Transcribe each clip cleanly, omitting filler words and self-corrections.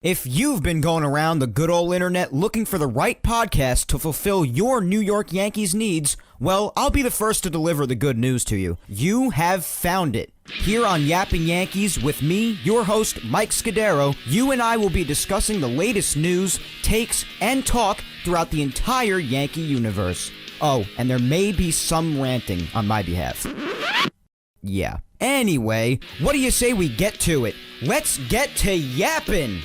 If you've been going around the good old internet looking for the right podcast to fulfill your New York Yankees needs, well, I'll be the first to deliver the good news to you. You have found it. Here on Yapping Yankees with me, your host, Mike Scudero, you and I will be discussing the latest news, takes, and talk throughout the entire Yankee universe. Oh, and there may be some ranting on my behalf. Yeah. Anyway, what do you say we get to it? Let's get to yapping!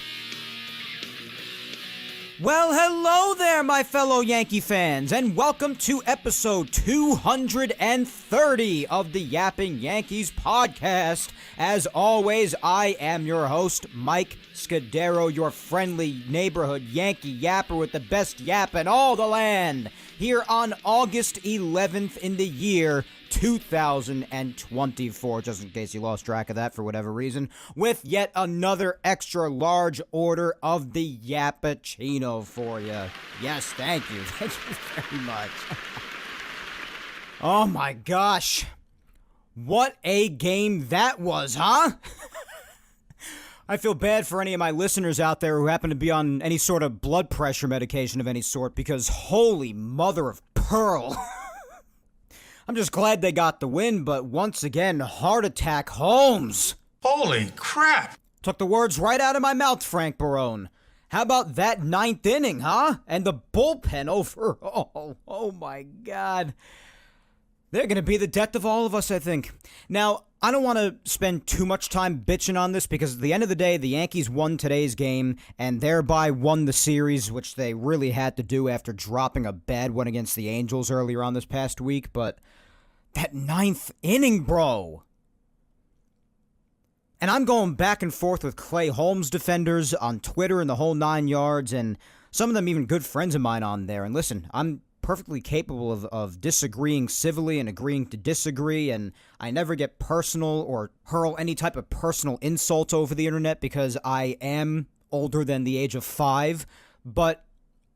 Well, hello there, my fellow Yankee fans, and welcome to episode 230 of the Yapping Yankees podcast. As always, I am your host, Mike Scudero, your friendly neighborhood Yankee yapper with the best yap in all the land, here on August 11th in the year 2024, just in case you lost track of that for whatever reason, with yet another extra large order of the Yappuccino for you. Yes, thank you. Thank you very much. Oh my gosh. What a game that was, huh? I feel bad for any of my listeners out there who happen to be on any sort of blood pressure medication of any sort, because holy mother of pearl. I'm just glad they got the win, but once again, heart attack Holmes. Holy crap! Took the words right out of my mouth, Frank Barone. How about that ninth inning, huh? And the bullpen overall. Oh my God. They're going to be the death of all of us, I think. Now, I don't want to spend too much time bitching on this because at the end of the day, the Yankees won today's game and thereby won the series, which they really had to do after dropping a bad one against the Angels earlier on this past week. But that ninth inning, bro. And I'm going back and forth with Clay Holmes defenders on Twitter and the whole 9 yards, and some of them even good friends of mine on there. And listen, I'm perfectly capable of disagreeing civilly and agreeing to disagree, and I never get personal or hurl any type of personal insult over the internet because I am older than the age of 5, but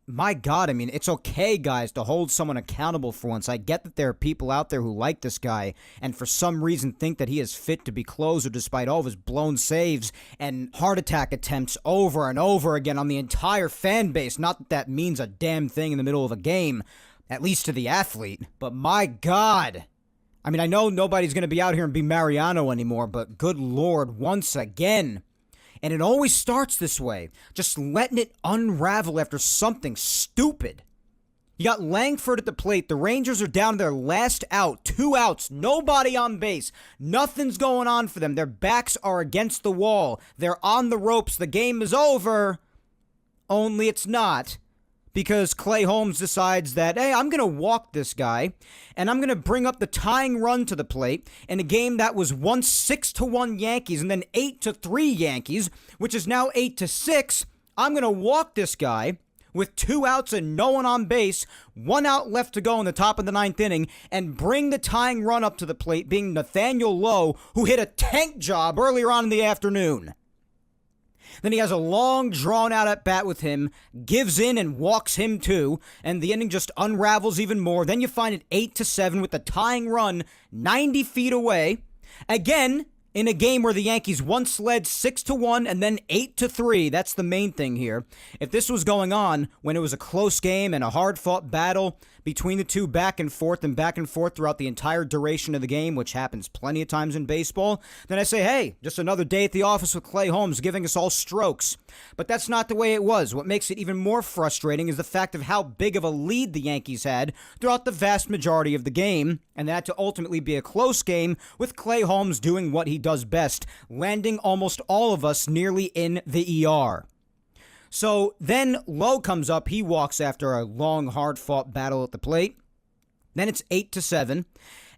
my God, I mean, it's okay, guys, to hold someone accountable for once. I get that there are people out there who like this guy and for some reason think that he is fit to be closer despite all of his blown saves and heart attack attempts over and over again on the entire fan base. Not that that means a damn thing in the middle of a game, at least to the athlete, but my God. I mean, I know nobody's going to be out here and be Mariano anymore, but good Lord, once again. And it always starts this way, just letting it unravel after something stupid. You got Langford at the plate. The Rangers are down to their last out. 2 outs. Nobody on base. Nothing's going on for them. Their backs are against the wall. They're on the ropes. The game is over. Only it's not. Because Clay Holmes decides that, hey, I'm going to walk this guy, and I'm going to bring up the tying run to the plate in a game that was once 6-1 Yankees and then 8-3 Yankees, which is now 8-6. I'm going to walk this guy with 2 outs and no one on base, 1 out left to go in the top of the 9th inning, and bring the tying run up to the plate, being Nathaniel Lowe, who hit a tank job earlier on in the afternoon. Then he has a long, drawn-out at-bat with him, gives in and walks him too, and the inning just unravels even more. Then you find it 8-7 with the tying run 90 feet away. Again, in a game where the Yankees once led 6-1 and then 8-3. That's the main thing here. If this was going on when it was a close game and a hard-fought battle between the two back and forth throughout the entire duration of the game, which happens plenty of times in baseball, then I say, hey, just another day at the office with Clay Holmes giving us all strokes. But that's not the way it was. What makes it even more frustrating is the fact of how big of a lead the Yankees had throughout the vast majority of the game, and that to ultimately be a close game with Clay Holmes doing what he does best, landing almost all of us nearly in the ER. So then Lowe comes up. He walks after a long, hard-fought battle at the plate. Then it's 8-7.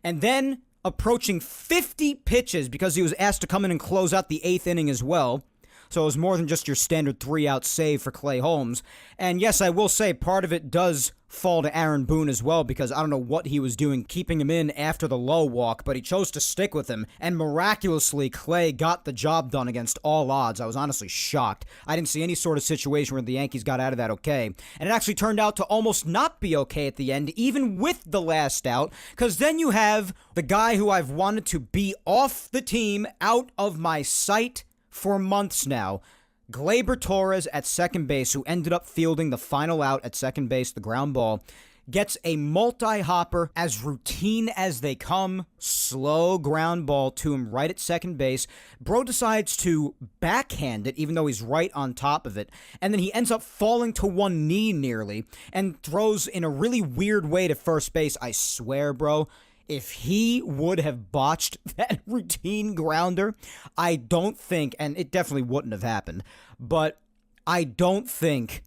And then approaching 50 pitches because he was asked to come in and close out the 8th inning as well. So it was more than just your standard 3-out save for Clay Holmes. And yes, I will say part of it does fall to Aaron Boone as well, because I don't know what he was doing keeping him in after the Lowe walk, but he chose to stick with him, and miraculously Clay got the job done against all odds. I was honestly shocked. I didn't see any sort of situation where the Yankees got out of that okay, and it actually turned out to almost not be okay at the end, even with the last out, because then you have the guy who I've wanted to be off the team, out of my sight for months now, Gleyber Torres at second base, who ended up fielding the final out at second base, the ground ball, gets a multi-hopper as routine as they come. Slow ground ball to him right at second base. Bro decides to backhand it, even though he's right on top of it. And then he ends up falling to one knee nearly and throws in a really weird way to first base. I swear, bro, if he would have botched that routine grounder, I don't think, and it definitely wouldn't have happened, but I don't think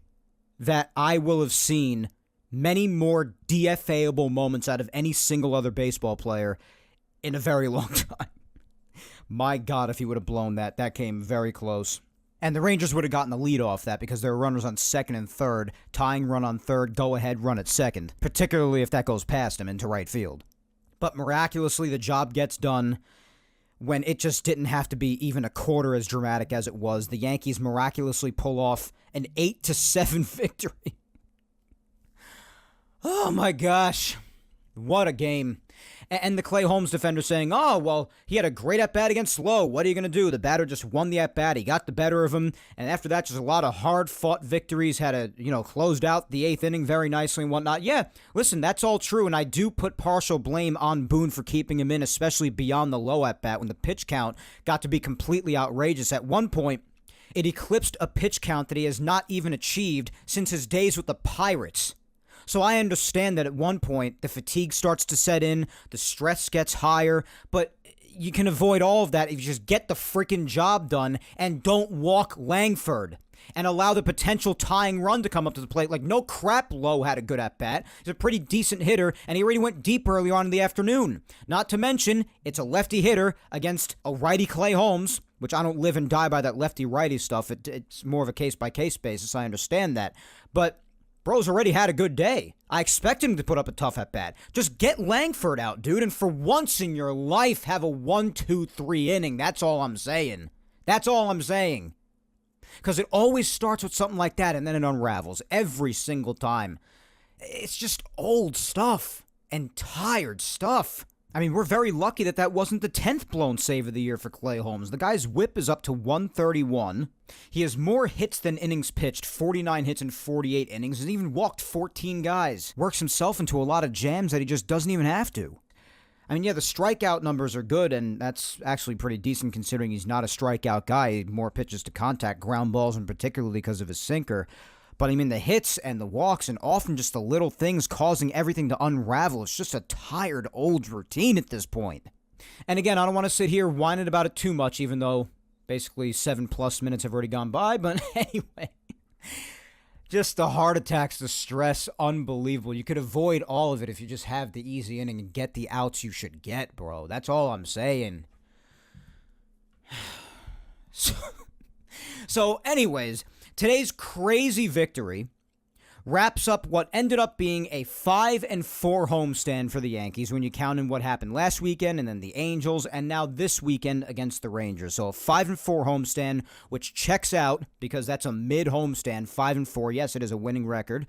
that I will have seen many more DFA-able moments out of any single other baseball player in a very long time. My God, if he would have blown that. That came very close. And the Rangers would have gotten the lead off that because there were runners on second and third, tying run on third, go-ahead run at second, particularly if that goes past him into right field. But miraculously, the job gets done when it just didn't have to be even a quarter as dramatic as it was. The Yankees miraculously pull off an 8-7 victory. Oh my gosh. What a game. And the Clay Holmes defender saying, oh, well, he had a great at-bat against Lowe. What are you going to do? The batter just won the at-bat. He got the better of him. And after that, just a lot of hard-fought victories. Closed out the eighth inning very nicely and whatnot. Yeah, listen, that's all true. And I do put partial blame on Boone for keeping him in, especially beyond the Lowe at-bat when the pitch count got to be completely outrageous. At one point, it eclipsed a pitch count that he has not even achieved since his days with the Pirates. So I understand that at one point, the fatigue starts to set in, the stress gets higher, but you can avoid all of that if you just get the freaking job done and don't walk Langford and allow the potential tying run to come up to the plate. Like, no crap, Lowe had a good at-bat. He's a pretty decent hitter, and he already went deep early on in the afternoon. Not to mention, it's a lefty hitter against a righty Clay Holmes, which I don't live and die by that lefty-righty stuff. It's more of a case-by-case basis. I understand that. But bro's already had a good day. I expect him to put up a tough at-bat. Just get Langford out, dude, and for once in your life, have a 1-2-3 inning. That's all I'm saying. That's all I'm saying. Because it always starts with something like that, and then it unravels every single time. It's just old stuff and tired stuff. I mean, we're very lucky that that wasn't the 10th blown save of the year for Clay Holmes. The guy's whip is up to 131. He has more hits than innings pitched, 49 hits in 48 innings, and even walked 14 guys. Works himself into a lot of jams that he just doesn't even have to. I mean, yeah, the strikeout numbers are good, and that's actually pretty decent considering he's not a strikeout guy. More pitches to contact, ground balls, and particularly because of his sinker. But I mean, the hits and the walks and often just the little things causing everything to unravel. It's just a tired old routine at this point. And again, I don't want to sit here whining about it too much, even though basically 7+ minutes have already gone by. But anyway, just the heart attacks, the stress, unbelievable. You could avoid all of it if you just have the easy inning and get the outs you should get, bro. That's all I'm saying. So anyways, today's crazy victory wraps up what ended up being a 5-4 homestand for the Yankees when you count in what happened last weekend and then the Angels and now this weekend against the Rangers. So a 5-4 homestand, which checks out because that's a mid-homestand, 5-4. Yes, it is a winning record,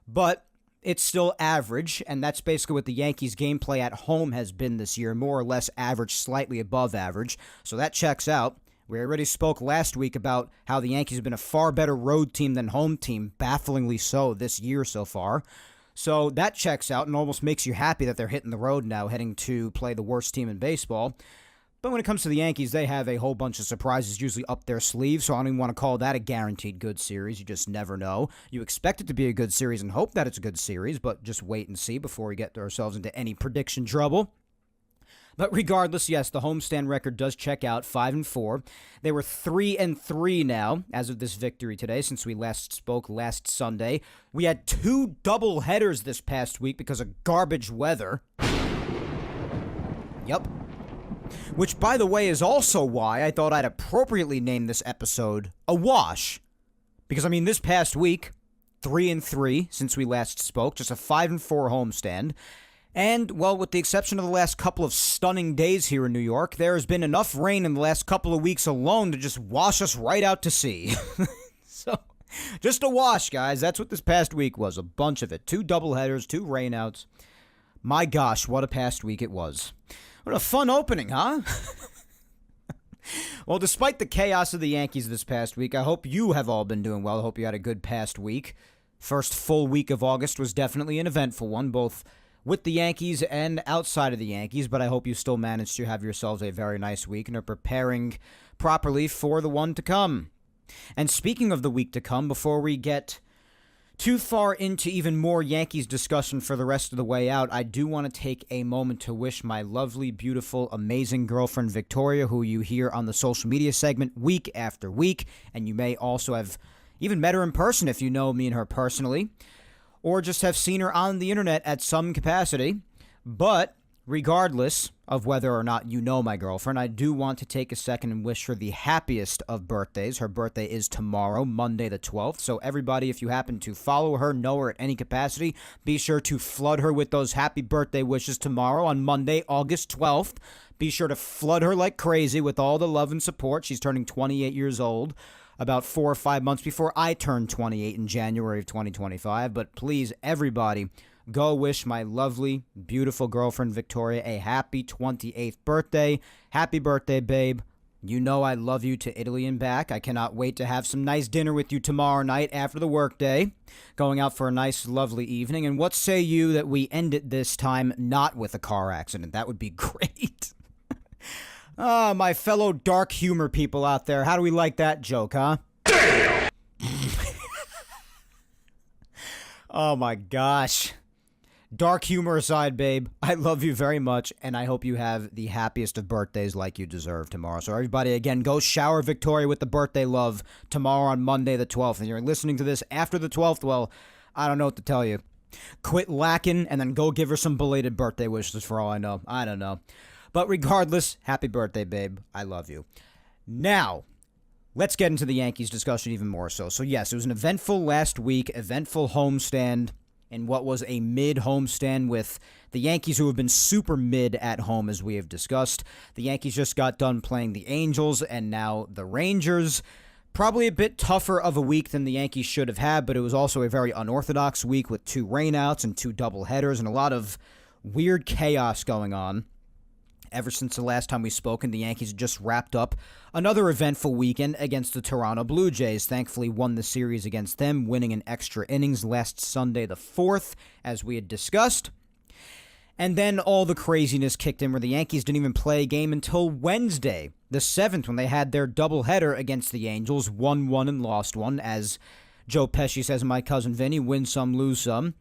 but it's still average, and that's basically what the Yankees' gameplay at home has been this year, more or less average, slightly above average. So that checks out. We already spoke last week about how the Yankees have been a far better road team than home team, bafflingly so this year so far. So that checks out and almost makes you happy that they're hitting the road now, heading to play the worst team in baseball. But when it comes to the Yankees, they have a whole bunch of surprises usually up their sleeve, so I don't even want to call that a guaranteed good series. You just never know. You expect it to be a good series and hope that it's a good series, but just wait and see before we get ourselves into any prediction trouble. But regardless, yes, the homestand record does check out, 5-4. They were 3-3 now as of this victory today, since we last spoke last Sunday. We had 2 doubleheaders this past week because of garbage weather. Yep. Which, by the way, is also why I thought I'd appropriately name this episode A Wash. Because, I mean, this past week, 3-3 since we last spoke, just a 5-4 homestand. And, well, with the exception of the last couple of stunning days here in New York, there has been enough rain in the last couple of weeks alone to just wash us right out to sea. So, just a wash, guys. That's what this past week was. A bunch of it. 2 doubleheaders, 2 rainouts. My gosh, what a past week it was. What a fun opening, huh? Well, despite the chaos of the Yankees this past week, I hope you have all been doing well. I hope you had a good past week. First full week of August was definitely an eventful one, both with the Yankees and outside of the Yankees, but I hope you still managed to have yourselves a very nice week and are preparing properly for the one to come. And speaking of the week to come, before we get too far into even more Yankees discussion for the rest of the way out, I do want to take a moment to wish my lovely, beautiful, amazing girlfriend Victoria, who you hear on the social media segment week after week, and you may also have even met her in person if you know me and her personally, or just have seen her on the internet at some capacity. But regardless of whether or not you know my girlfriend, I do want to take a second and wish her the happiest of birthdays. Her birthday is tomorrow, Monday the 12th. So everybody, if you happen to follow her, know her at any capacity, be sure to flood her with those happy birthday wishes tomorrow on Monday, August 12th. Be sure to flood her like crazy with all the love and support. She's turning 28 years old, about 4 or 5 months before I turn 28 in January of 2025. But please, everybody, go wish my lovely, beautiful girlfriend Victoria a happy 28th birthday. Happy birthday, babe. You know I love you to Italy and back. I cannot wait to have some nice dinner with you tomorrow night after the workday. Going out for a nice, lovely evening. And what say you that we end it this time not with a car accident? That would be great. My fellow dark humor people out there, how do we like that joke, huh? Damn! Oh my gosh. Dark humor aside, babe, I love you very much, and I hope you have the happiest of birthdays like you deserve tomorrow. So everybody, again, go shower Victoria with the birthday love tomorrow on Monday the 12th. And you're listening to this after the 12th, well, I don't know what to tell you. Quit lacking and then go give her some belated birthday wishes for all I know. I don't know. But regardless, happy birthday, babe. I love you. Now, let's get into the Yankees discussion even more so. So yes, it was an eventful last week, eventful homestand in what was a mid homestand with the Yankees, who have been super mid at home, as we have discussed. The Yankees just got done playing the Angels and now the Rangers. Probably a bit tougher of a week than the Yankees should have had, but it was also a very unorthodox week with 2 rainouts and 2 doubleheaders and a lot of weird chaos going on. Ever since the last time we spoke, and the Yankees just wrapped up another eventful weekend against the Toronto Blue Jays. Thankfully won the series against them, winning in extra innings last Sunday the 4th, as we had discussed. And then all the craziness kicked in where the Yankees didn't even play a game until Wednesday, the 7th, when they had their doubleheader against the Angels, won one and lost one, as Joe Pesci says, my cousin Vinny, win some, lose some.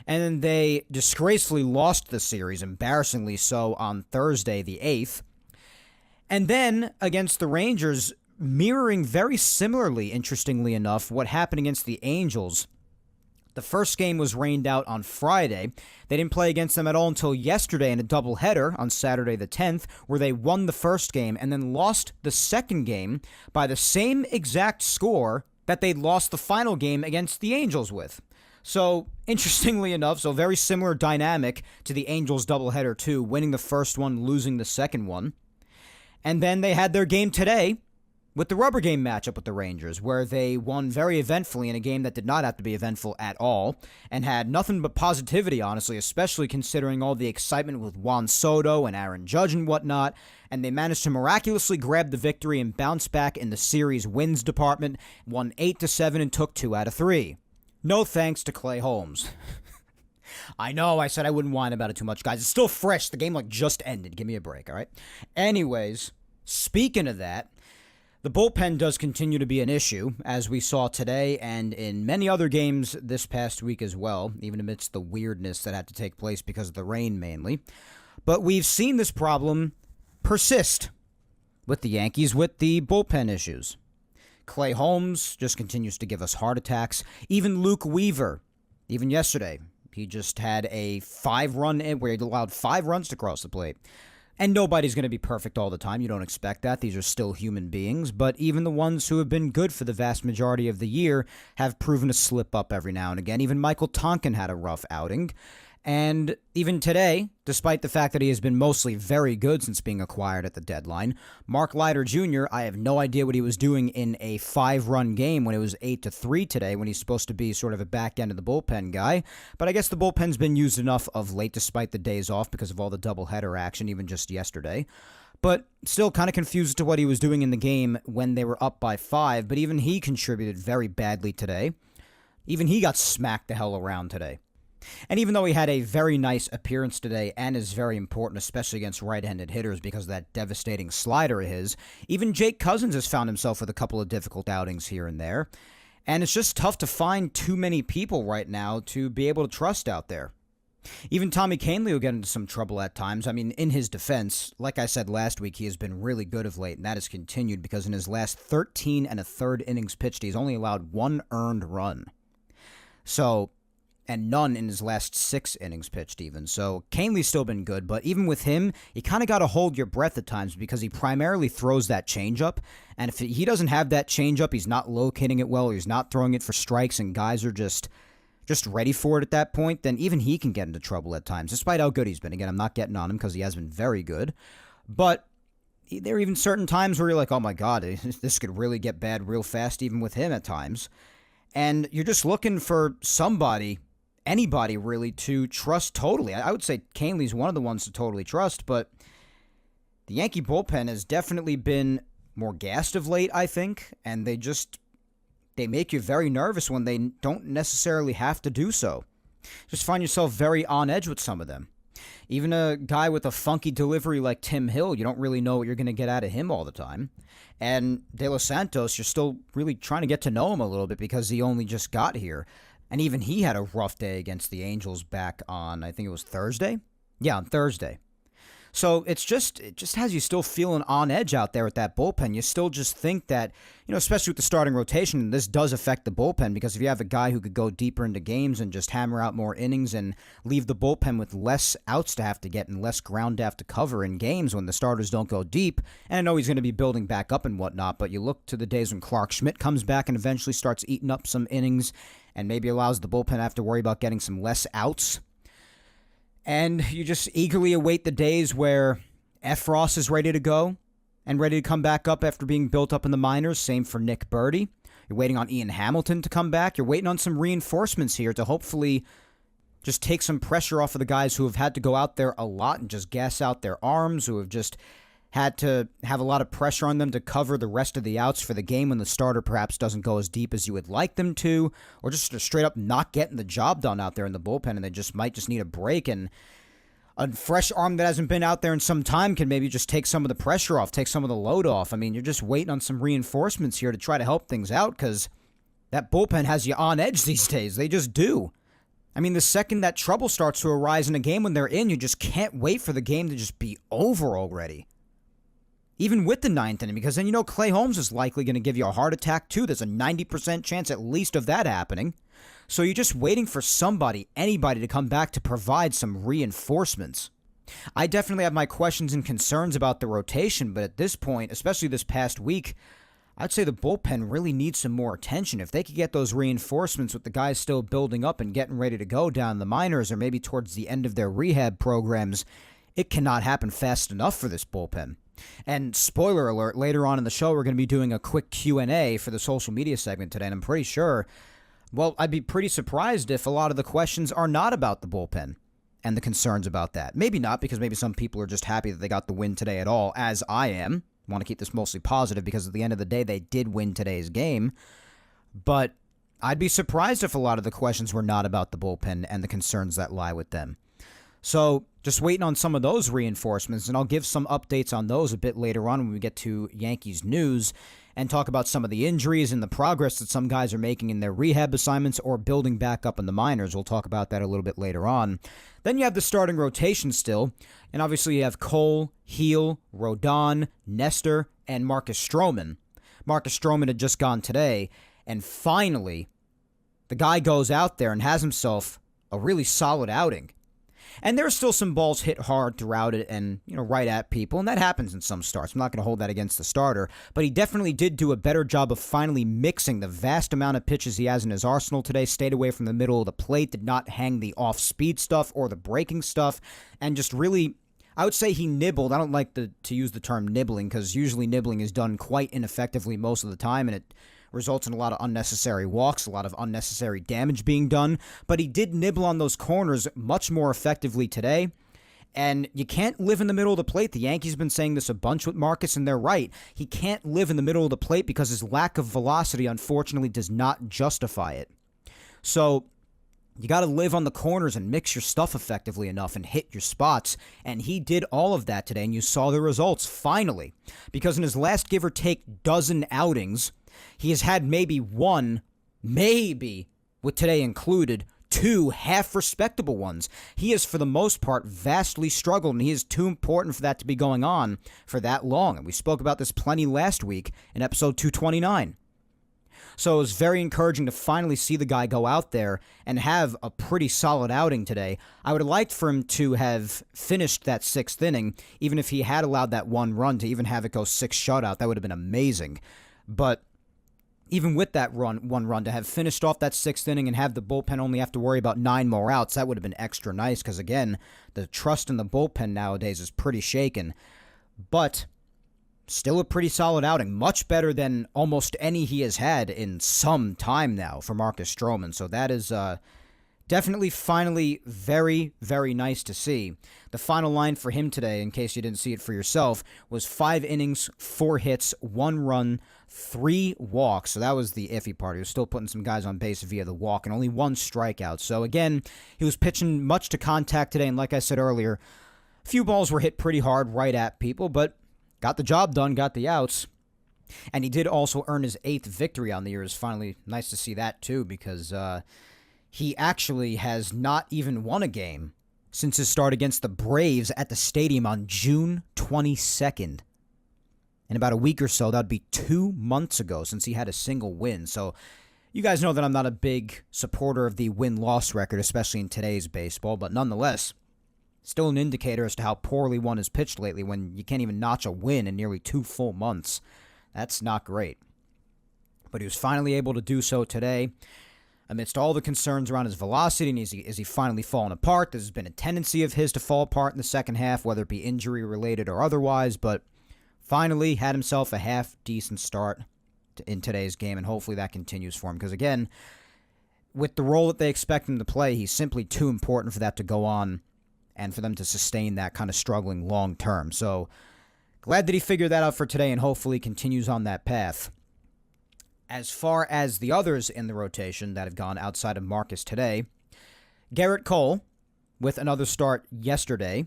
And then they disgracefully lost the series, embarrassingly so, on Thursday, the 8th. And then, against the Rangers, mirroring very similarly, interestingly enough, what happened against the Angels. The first game was rained out on Friday. They didn't play against them at all until yesterday in a doubleheader on Saturday the 10th, where they won the first game and then lost the second game by the same exact score that they lost the final game against the Angels with. So, interestingly enough, so very similar dynamic to the Angels doubleheader too, winning the first one, losing the second one. And then they had their game today with the rubber game matchup with the Rangers, where they won very eventfully in a game that did not have to be eventful at all, and had nothing but positivity, honestly, especially considering all the excitement with Juan Soto and Aaron Judge and whatnot, and they managed to miraculously grab the victory and bounce back in the series wins department, won 8-7 and took 2 out of 3. No thanks to Clay Holmes. I know, I said I wouldn't whine about it too much, guys. It's still fresh. The game, just ended. Give me a break, all right? Anyways, speaking of that, the bullpen does continue to be an issue, as we saw today and in many other games this past week as well, even amidst the weirdness that had to take place because of the rain mainly. But we've seen this problem persist with the Yankees with the bullpen issues. Clay Holmes just continues to give us heart attacks. Even Luke Weaver, even yesterday, he just had a 5-run where he allowed 5 runs to cross the plate. And nobody's going to be perfect all the time. You don't expect that. These are still human beings. But even the ones who have been good for the vast majority of the year have proven to slip up every now and again. Even Michael Tonkin had a rough outing. And even today, despite the fact that he has been mostly very good since being acquired at the deadline, Mark Leiter Jr., I have no idea what he was doing in a 5-run game when it was 8-3 today, when he's supposed to be sort of a back end of the bullpen guy. But I guess the bullpen's been used enough of late, despite the days off because of all the doubleheader action, even just yesterday. but still kind of confused as to what he was doing in the game when they were up by 5, but even he contributed very badly today. Even he got smacked the hell around today. And even though he had a very nice appearance today and is very important, especially against right-handed hitters because of that devastating slider of his, even Jake Cousins has found himself with a couple of difficult outings here and there. And it's just tough to find too many people right now to be able to trust out there. Even Tommy Kahnle will get into some trouble at times. I mean, in his defense, like I said last week, he has been really good of late, and that has continued because in his last 13 and a third innings pitched, he's only allowed 1 earned run. So, and none in his last 6 innings pitched even. So Kahnle's still been good, but even with him, you kind of got to hold your breath at times because he primarily throws that changeup, and if he doesn't have that changeup, he's not locating it well, he's not throwing it for strikes, and guys are just ready for it at that point, then even he can get into trouble at times, despite how good he's been. Again, I'm not getting on him because he has been very good, but there are even certain times where you're like, oh my god, this could really get bad real fast even with him at times, and you're just looking for somebody, anybody really, to trust totally. I would say Kahnle's one of the ones to totally trust, but the Yankee bullpen has definitely been more gassed of late, I think, and they make you very nervous when they don't necessarily have to do so. Just find yourself very on edge with some of them. Even a guy with a funky delivery like Tim Hill, you don't really know what you're going to get out of him all the time. And De Los Santos, you're still really trying to get to know him a little bit because he only just got here. And even he had a rough day against the Angels back on, I think it was Thursday? Yeah, on Thursday. So it just has you still feeling on edge out there with that bullpen. You still just think that, especially with the starting rotation, this does affect the bullpen because if you have a guy who could go deeper into games and just hammer out more innings and leave the bullpen with less outs to have to get and less ground to have to cover in games when the starters don't go deep, and I know he's going to be building back up and whatnot, but you look to the days when Clark Schmidt comes back and eventually starts eating up some innings and maybe allows the bullpen to have to worry about getting some less outs. And you just eagerly await the days where Efros is ready to go and ready to come back up after being built up in the minors. Same for Nick Birdie. You're waiting on Ian Hamilton to come back. You're waiting on some reinforcements here to hopefully just take some pressure off of the guys who have had to go out there a lot and just gas out their arms, who have just had to have a lot of pressure on them to cover the rest of the outs for the game when the starter perhaps doesn't go as deep as you would like them to, or just straight up not getting the job done out there in the bullpen, and they might just need a break, and a fresh arm that hasn't been out there in some time can maybe just take some of the pressure off, take some of the load off. I mean, you're just waiting on some reinforcements here to try to help things out because that bullpen has you on edge these days. They just do. I mean, the second that trouble starts to arise in a game when they're in, you just can't wait for the game to just be over already. Even with the 9th inning, because then Clay Holmes is likely going to give you a heart attack too. There's a 90% chance at least of that happening. So you're just waiting for somebody, anybody to come back to provide some reinforcements. I definitely have my questions and concerns about the rotation, but at this point, especially this past week, I'd say the bullpen really needs some more attention. If they could get those reinforcements with the guys still building up and getting ready to go down in the minors or maybe towards the end of their rehab programs, it cannot happen fast enough for this bullpen. And spoiler alert, later on in the show, we're going to be doing a quick Q&A for the social media segment today, and I'm pretty sure, I'd be pretty surprised if a lot of the questions are not about the bullpen and the concerns about that. Maybe not, because maybe some people are just happy that they got the win today at all, as I am. Want to keep this mostly positive because at the end of the day, they did win today's game. But I'd be surprised if a lot of the questions were not about the bullpen and the concerns that lie with them. So just waiting on some of those reinforcements, and I'll give some updates on those a bit later on when we get to Yankees news and talk about some of the injuries and the progress that some guys are making in their rehab assignments or building back up in the minors. We'll talk about that a little bit later on. Then you have the starting rotation still, and obviously you have Cole, Heel, Rodon, Nestor, and Marcus Stroman. Marcus Stroman had just gone today, and finally, the guy goes out there and has himself a really solid outing. And there are still some balls hit hard throughout it and, right at people, and that happens in some starts. I'm not going to hold that against the starter, but he definitely did do a better job of finally mixing the vast amount of pitches he has in his arsenal today, stayed away from the middle of the plate, did not hang the off-speed stuff or the breaking stuff, and just really, I would say he nibbled. I don't like to use the term nibbling because usually nibbling is done quite ineffectively most of the time, and it results in a lot of unnecessary walks, a lot of unnecessary damage being done, but he did nibble on those corners much more effectively today, And you can't live in the middle of the plate. The Yankees have been saying this a bunch with Marcus, and they're right. He can't live in the middle of the plate because his lack of velocity, unfortunately, does not justify it. So you got to live on the corners and mix your stuff effectively enough and hit your spots. And he did all of that today, and you saw the results, finally. Because in his last give or take dozen outings, he has had maybe one, maybe, with today included, two half respectable ones. He has, for the most part, vastly struggled, and he is too important for that to be going on for that long. And we spoke about this plenty last week in episode 229. So it was very encouraging to finally see the guy go out there and have a pretty solid outing today. I would have liked for him to have finished that sixth inning, even if he had allowed that one run, to even have it go 6 shutout. That would have been amazing. But even with that one run, to have finished off that sixth inning and have the bullpen only have to worry about 9 more outs, that would have been extra nice because, again, the trust in the bullpen nowadays is pretty shaken. But still a pretty solid outing, much better than almost any he has had in some time now for Marcus Stroman. So that is definitely finally very, very nice to see. The final line for him today, in case you didn't see it for yourself, was 5 innings, 4 hits, 1 run, 3 walks. So that was the iffy part. He was still putting some guys on base via the walk and only 1 strikeout. So again, he was pitching much to contact today. And like I said earlier, a few balls were hit pretty hard right at people, but got the job done, got the outs. And he did also earn his 8th victory on the year. It's finally nice to see that too, because he actually has not even won a game since his start against the Braves at the stadium on June 22nd. In about a week or so, that would be 2 months ago since he had a single win. So you guys know that I'm not a big supporter of the win-loss record, especially in today's baseball, but nonetheless, still an indicator as to how poorly one has pitched lately when you can't even notch a win in nearly 2 full months. That's not great. But he was finally able to do so today. Amidst all the concerns around his velocity, and is he finally falling apart? There's been a tendency of his to fall apart in the second half, whether it be injury-related or otherwise, but finally had himself a half-decent start in today's game, and hopefully that continues for him. Because again, with the role that they expect him to play, he's simply too important for that to go on and for them to sustain that kind of struggling long-term. So glad that he figured that out for today and hopefully continues on that path. As far as the others in the rotation that have gone outside of Marcus today, Garrett Cole, with another start yesterday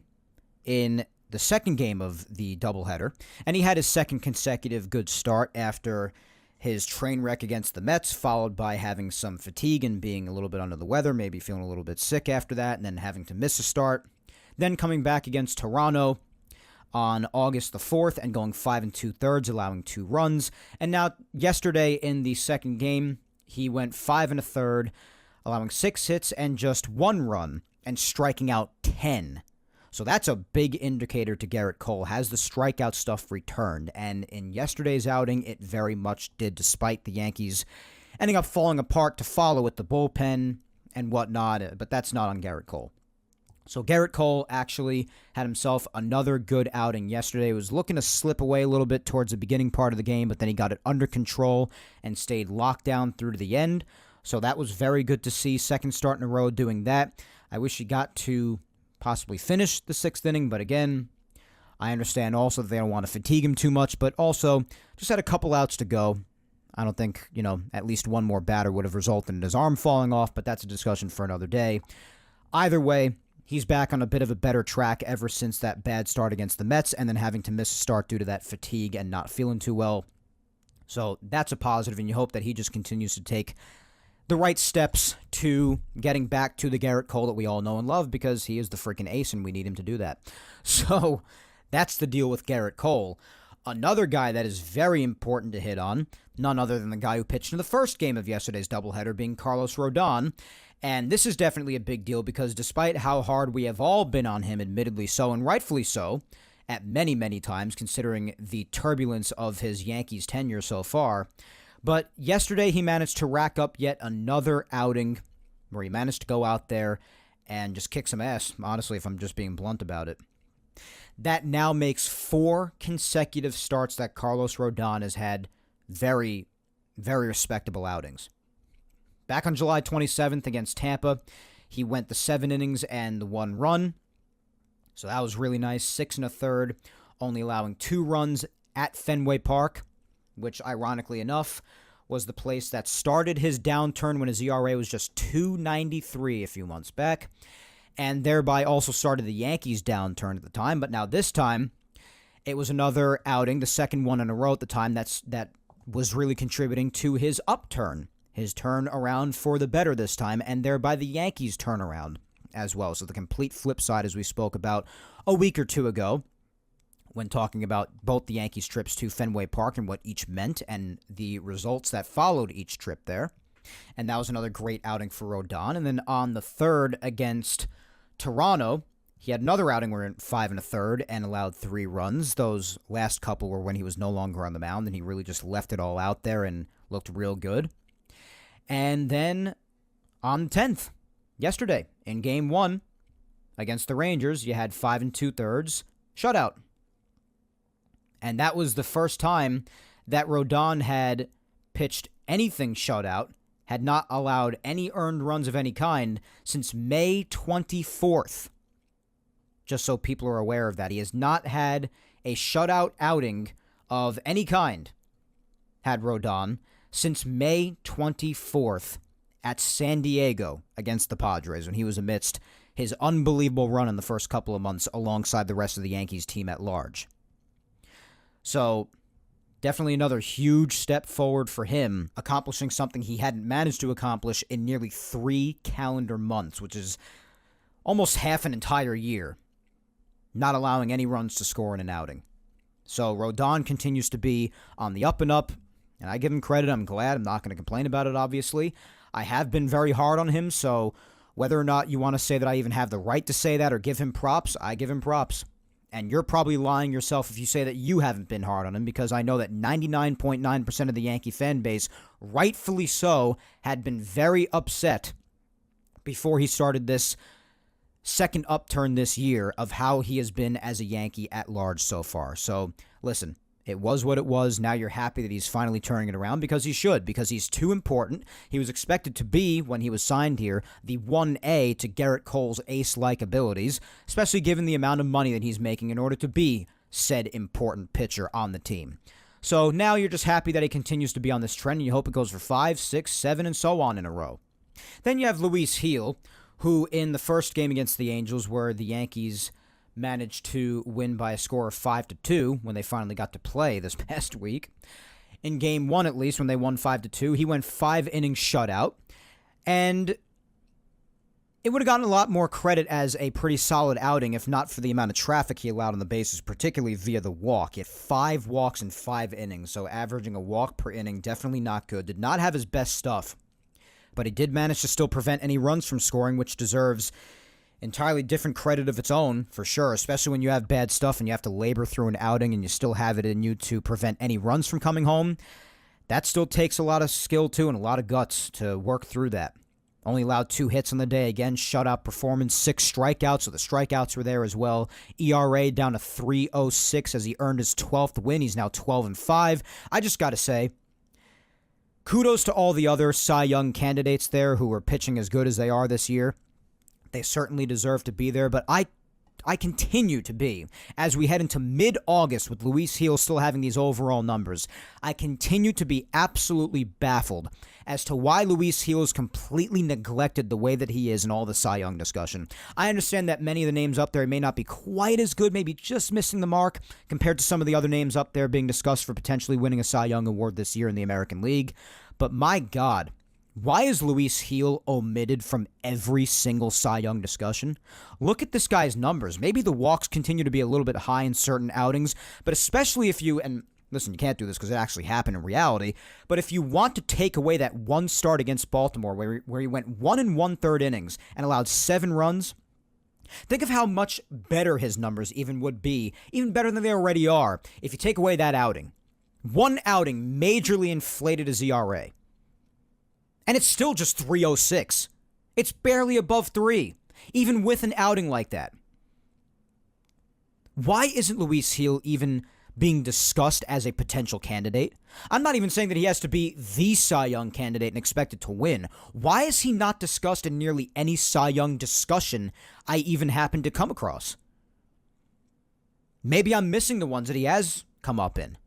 in the second game of the doubleheader, and he had his second consecutive good start after his train wreck against the Mets, followed by having some fatigue and being a little bit under the weather, maybe feeling a little bit sick after that, and then having to miss a start. Then coming back against Toronto on August the 4th and going 5 2/3, allowing 2 runs. And now yesterday in the second game, he went 5 1/3, allowing 6 hits and just 1 run and striking out 10. So that's a big indicator to Garrett Cole. Has the strikeout stuff returned? And in yesterday's outing, it very much did, despite the Yankees ending up falling apart to follow with the bullpen and whatnot. But that's not on Garrett Cole. So Garrett Cole actually had himself another good outing yesterday. He was looking to slip away a little bit towards the beginning part of the game, but then he got it under control and stayed locked down through to the end. So that was very good to see. Second start in a row doing that. I wish he got to possibly finish the 6th inning, but again, I understand also that they don't want to fatigue him too much, but also just had a couple outs to go. I don't think, at least one more batter would have resulted in his arm falling off, but that's a discussion for another day. Either way, he's back on a bit of a better track ever since that bad start against the Mets and then having to miss a start due to that fatigue and not feeling too well. So that's a positive, and you hope that he just continues to take the right steps to getting back to the Garrett Cole that we all know and love, because he is the freaking ace and we need him to do that. So that's the deal with Garrett Cole. Another guy that is very important to hit on, none other than the guy who pitched in the first game of yesterday's doubleheader, being Carlos Rodon. And this is definitely a big deal because despite how hard we have all been on him, admittedly so, and rightfully so, at many, many times, considering the turbulence of his Yankees tenure so far, but yesterday he managed to rack up yet another outing where he managed to go out there and just kick some ass, honestly, if I'm just being blunt about it. That now makes 4 consecutive starts that Carlos Rodon has had very, very respectable outings. Back on July 27th against Tampa, he went the 7 innings and the 1 run. So that was really nice. 6 1/3, only allowing 2 runs at Fenway Park, which ironically enough was the place that started his downturn when his ERA was just 2.93 a few months back, and thereby also started the Yankees' downturn at the time. But now this time, it was another outing, the second one in a row at the time, that was really contributing to his upturn, his turn around for the better this time, and thereby the Yankees' turnaround as well. So the complete flip side, as we spoke about a week or two ago, when talking about both the Yankees' trips to Fenway Park and what each meant and the results that followed each trip there. And that was another great outing for Rodon. And then on the third against Toronto, he had another outing where in 5 1/3 and allowed 3 runs. Those last couple were when he was no longer on the mound, and he really just left it all out there and looked real good. And then on the 10th, yesterday, in Game 1 against the Rangers, you had 5 2/3 shutout. And that was the first time that Rodon had pitched anything shutout, had not allowed any earned runs of any kind since May 24th. Just so people are aware of that. He has not had a shutout outing of any kind, had Rodon, since May 24th at San Diego against the Padres when he was amidst his unbelievable run in the first couple of months alongside the rest of the Yankees team at large. So, definitely another huge step forward for him, accomplishing something he hadn't managed to accomplish in nearly 3 calendar months, which is almost half an entire year, not allowing any runs to score in an outing. So, Rodon continues to be on the up and up, and I give him credit. I'm glad. I'm not going to complain about it, obviously. I have been very hard on him, so whether or not you want to say that I even have the right to say that or give him props, I give him props. And you're probably lying yourself if you say that you haven't been hard on him, because I know that 99.9% of the Yankee fan base, rightfully so, had been very upset before he started this second upturn this year of how he has been as a Yankee at large so far. So, listen, it was what it was. Now you're happy that he's finally turning it around, because he should, because he's too important. He was expected to be, when he was signed here, the 1A to Garrett Cole's ace-like abilities, especially given the amount of money that he's making in order to be said important pitcher on the team. So now you're just happy that he continues to be on this trend, and you hope it goes for 5, 6, 7, and so on in a row. Then you have Luis Gil, who in the first game against the Angels, where the Yankees managed to win by a score of 5-2 when they finally got to play this past week. In Game 1, at least, when they won 5-2, he went 5 innings shutout, and it would have gotten a lot more credit as a pretty solid outing if not for the amount of traffic he allowed on the bases, particularly via the walk. He had 5 walks in 5 innings, so averaging a walk per inning, definitely not good. Did not have his best stuff, but he did manage to still prevent any runs from scoring, which deserves entirely different credit of its own, for sure, especially when you have bad stuff and you have to labor through an outing and you still have it in you to prevent any runs from coming home. That still takes a lot of skill, too, and a lot of guts to work through that. Only allowed 2 hits on the day. Again, shutout performance, 6 strikeouts, so the strikeouts were there as well. ERA down to 3.06 as he earned his 12th win. He's now 12-5. I just got to say, kudos to all the other Cy Young candidates there who are pitching as good as they are this year. They certainly deserve to be there, but I continue to be, as we head into mid-August with Luis Gil still having these overall numbers, I continue to be absolutely baffled as to why Luis Gil is completely neglected the way that he is in all the Cy Young discussion. I understand that many of the names up there may not be quite as good, maybe just missing the mark compared to some of the other names up there being discussed for potentially winning a Cy Young award this year in the American League, but my God, why is Luis Gil omitted from every single Cy Young discussion? Look at this guy's numbers. Maybe the walks continue to be a little bit high in certain outings, but especially if you, and listen, you can't do this because it actually happened in reality, but if you want to take away that one start against Baltimore where he went 1 1/3 innings and allowed 7 runs, think of how much better his numbers even would be, even better than they already are, if you take away that outing. One outing majorly inflated his ERA. And it's still just 3.06. It's barely above 3, even with an outing like that. Why isn't Luis Gil even being discussed as a potential candidate? I'm not even saying that he has to be the Cy Young candidate and expected to win. Why is he not discussed in nearly any Cy Young discussion I even happen to come across? Maybe I'm missing the ones that he has come up in.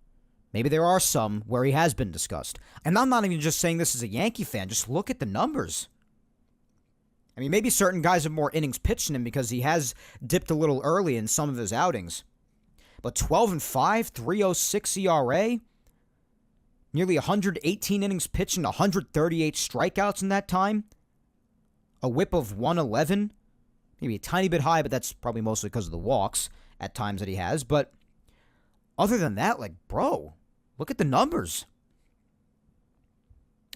Maybe there are some where he has been discussed. And I'm not even just saying this as a Yankee fan. Just look at the numbers. I mean, maybe certain guys have more innings pitched than him because he has dipped a little early in some of his outings. But 12-5, 3.06 ERA, nearly 118 innings pitched and 138 strikeouts in that time. A whip of 111, maybe a tiny bit high, but that's probably mostly because of the walks at times that he has. But other than that, like, bro, look at the numbers.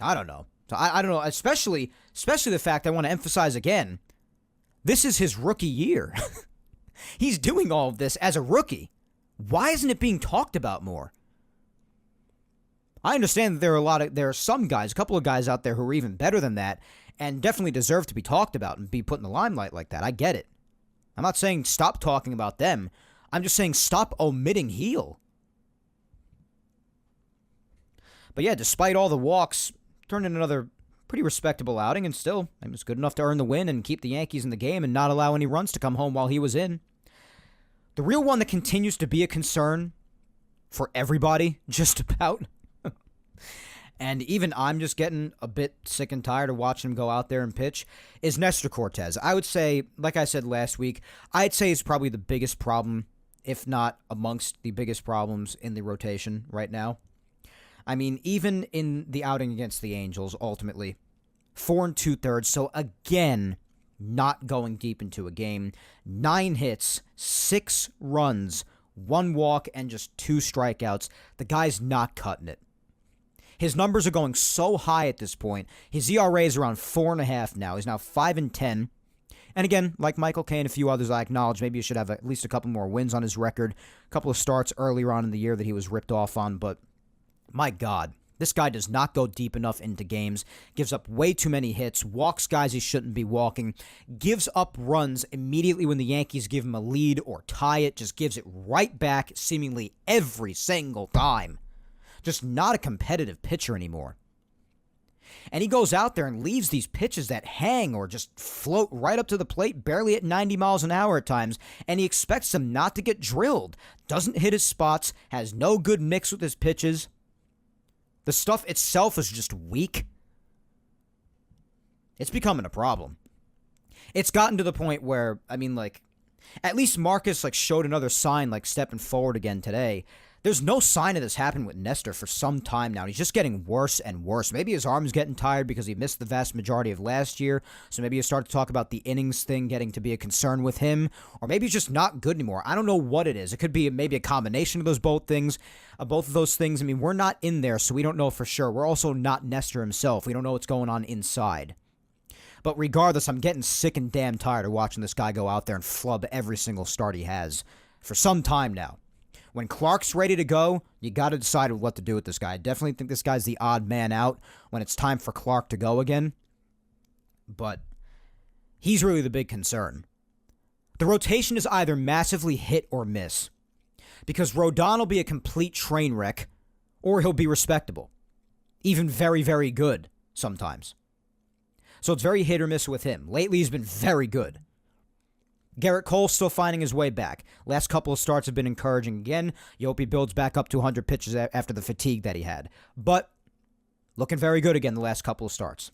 I don't know. So I don't know, especially the fact I want to emphasize again, this is his rookie year. He's doing all of this as a rookie. Why isn't it being talked about more? I understand that there are some guys, a couple of guys out there who are even better than that and definitely deserve to be talked about and be put in the limelight like that. I get it. I'm not saying stop talking about them. I'm just saying stop omitting Heel. But yeah, despite all the walks, turned in another pretty respectable outing, and still, it was good enough to earn the win and keep the Yankees in the game and not allow any runs to come home while he was in. The real one that continues to be a concern for everybody, just about, and even I'm just getting a bit sick and tired of watching him go out there and pitch, is Nestor Cortes. I would say, like I said last week, I'd say it's probably the biggest problem, if not amongst the biggest problems in the rotation right now. I mean, even in the outing against the Angels, ultimately, 4 2/3, so again, not going deep into a game. 9 hits, 6 runs, 1 walk, and just 2 strikeouts. The guy's not cutting it. His numbers are going so high at this point. His ERA is around 4.5 now. He's now 5-10. And again, like Michael Kay and a few others I acknowledge, maybe he should have at least a couple more wins on his record. A couple of starts earlier on in the year that he was ripped off on, but my God, this guy does not go deep enough into games, gives up way too many hits, walks guys he shouldn't be walking, gives up runs immediately when the Yankees give him a lead or tie it, just gives it right back seemingly every single time. Just not a competitive pitcher anymore. And he goes out there and leaves these pitches that hang or just float right up to the plate, barely at 90 miles an hour at times, and he expects them not to get drilled. Doesn't hit his spots, has no good mix with his pitches. The stuff itself is just weak. It's becoming a problem. It's gotten to the point where, I mean, like, at least Marcus, like, showed another sign, like, stepping forward again today. There's no sign of this happening with Nestor for some time now. He's just getting worse and worse. Maybe his arm's getting tired because he missed the vast majority of last year. So maybe you start to talk about the innings thing getting to be a concern with him. Or maybe he's just not good anymore. I don't know what it is. It could be maybe a combination of both of those things. I mean, we're not in there, so we don't know for sure. We're also not Nestor himself. We don't know what's going on inside. But regardless, I'm getting sick and damn tired of watching this guy go out there and flub every single start he has for some time now. When Clark's ready to go, you got to decide what to do with this guy. I definitely think this guy's the odd man out when it's time for Clark to go again. But he's really the big concern. The rotation is either massively hit or miss. Because Rodon will be a complete train wreck, or he'll be respectable. Even very, very good sometimes. So it's very hit or miss with him. Lately, he's been very good. Garrett Cole's still finding his way back. Last couple of starts have been encouraging again. You hope he builds back up to 100 pitches after the fatigue that he had. But looking very good again the last couple of starts.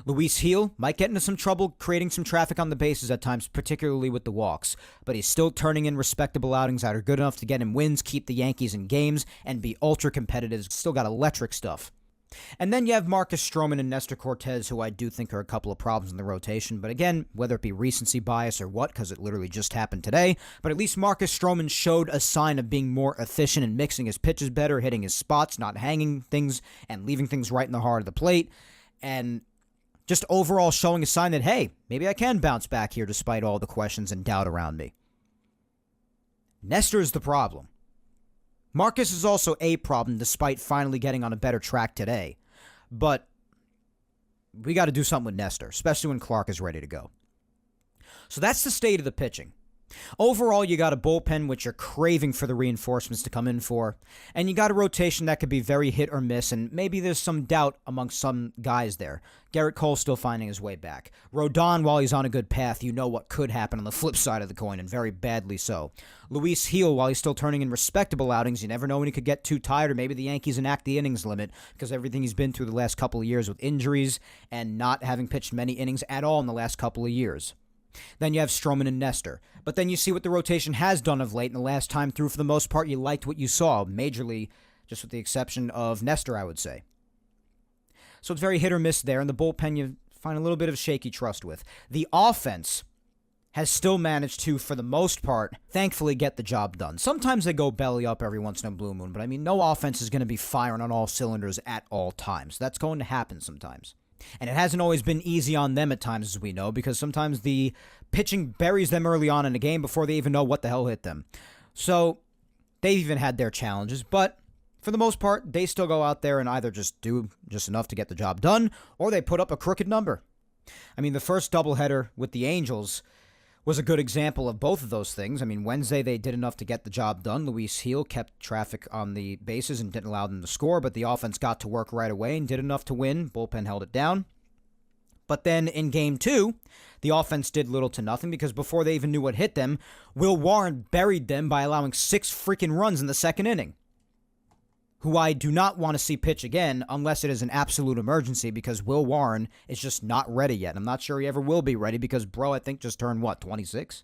Luis Gil might get into some trouble creating some traffic on the bases at times, particularly with the walks. But he's still turning in respectable outings that are good enough to get him wins, keep the Yankees in games, and be ultra competitive. Still got electric stuff. And then you have Marcus Stroman and Nestor Cortes, who I do think are a couple of problems in the rotation. But again, whether it be recency bias or what, because it literally just happened today, but at least Marcus Stroman showed a sign of being more efficient and mixing his pitches better, hitting his spots, not hanging things, and leaving things right in the heart of the plate. And just overall showing a sign that, hey, maybe I can bounce back here despite all the questions and doubt around me. Nestor is the problem. Marcus is also a problem despite finally getting on a better track today. But we got to do something with Nestor, especially when Clark is ready to go. So that's the state of the pitching. Overall, you got a bullpen which you're craving for the reinforcements to come in for, and you got a rotation that could be very hit or miss, and maybe there's some doubt amongst some guys there. Garrett Cole still finding his way back. Rodon, while he's on a good path, you know what could happen on the flip side of the coin, and very badly so. Luis Gil, while he's still turning in respectable outings, you never know when he could get too tired, or maybe the Yankees enact the innings limit, because everything he's been through the last couple of years with injuries and not having pitched many innings at all in the last couple of years. Then you have Stroman and Nestor. But then you see what the rotation has done of late, and the last time through, for the most part, you liked what you saw, majorly, just with the exception of Nestor, I would say. So it's very hit or miss there, and the bullpen you find a little bit of shaky trust with. The offense has still managed to, for the most part, thankfully get the job done. Sometimes they go belly up every once in a blue moon, but I mean, no offense is going to be firing on all cylinders at all times. That's going to happen sometimes. And it hasn't always been easy on them at times, as we know, because sometimes the pitching buries them early on in a game before they even know what the hell hit them. So they've even had their challenges, but for the most part, they still go out there and either just do just enough to get the job done, or they put up a crooked number. I mean, the first doubleheader with the Angels was a good example of both of those things. I mean, Wednesday they did enough to get the job done. Luis Gil kept traffic on the bases and didn't allow them to score, but the offense got to work right away and did enough to win. Bullpen held it down. But then in Game 2, the offense did little to nothing because before they even knew what hit them, Will Warren buried them by allowing 6 freaking runs in the second inning, who I do not want to see pitch again unless it is an absolute emergency because Will Warren is just not ready yet. I'm not sure he ever will be ready because bro, I think just turned, 26?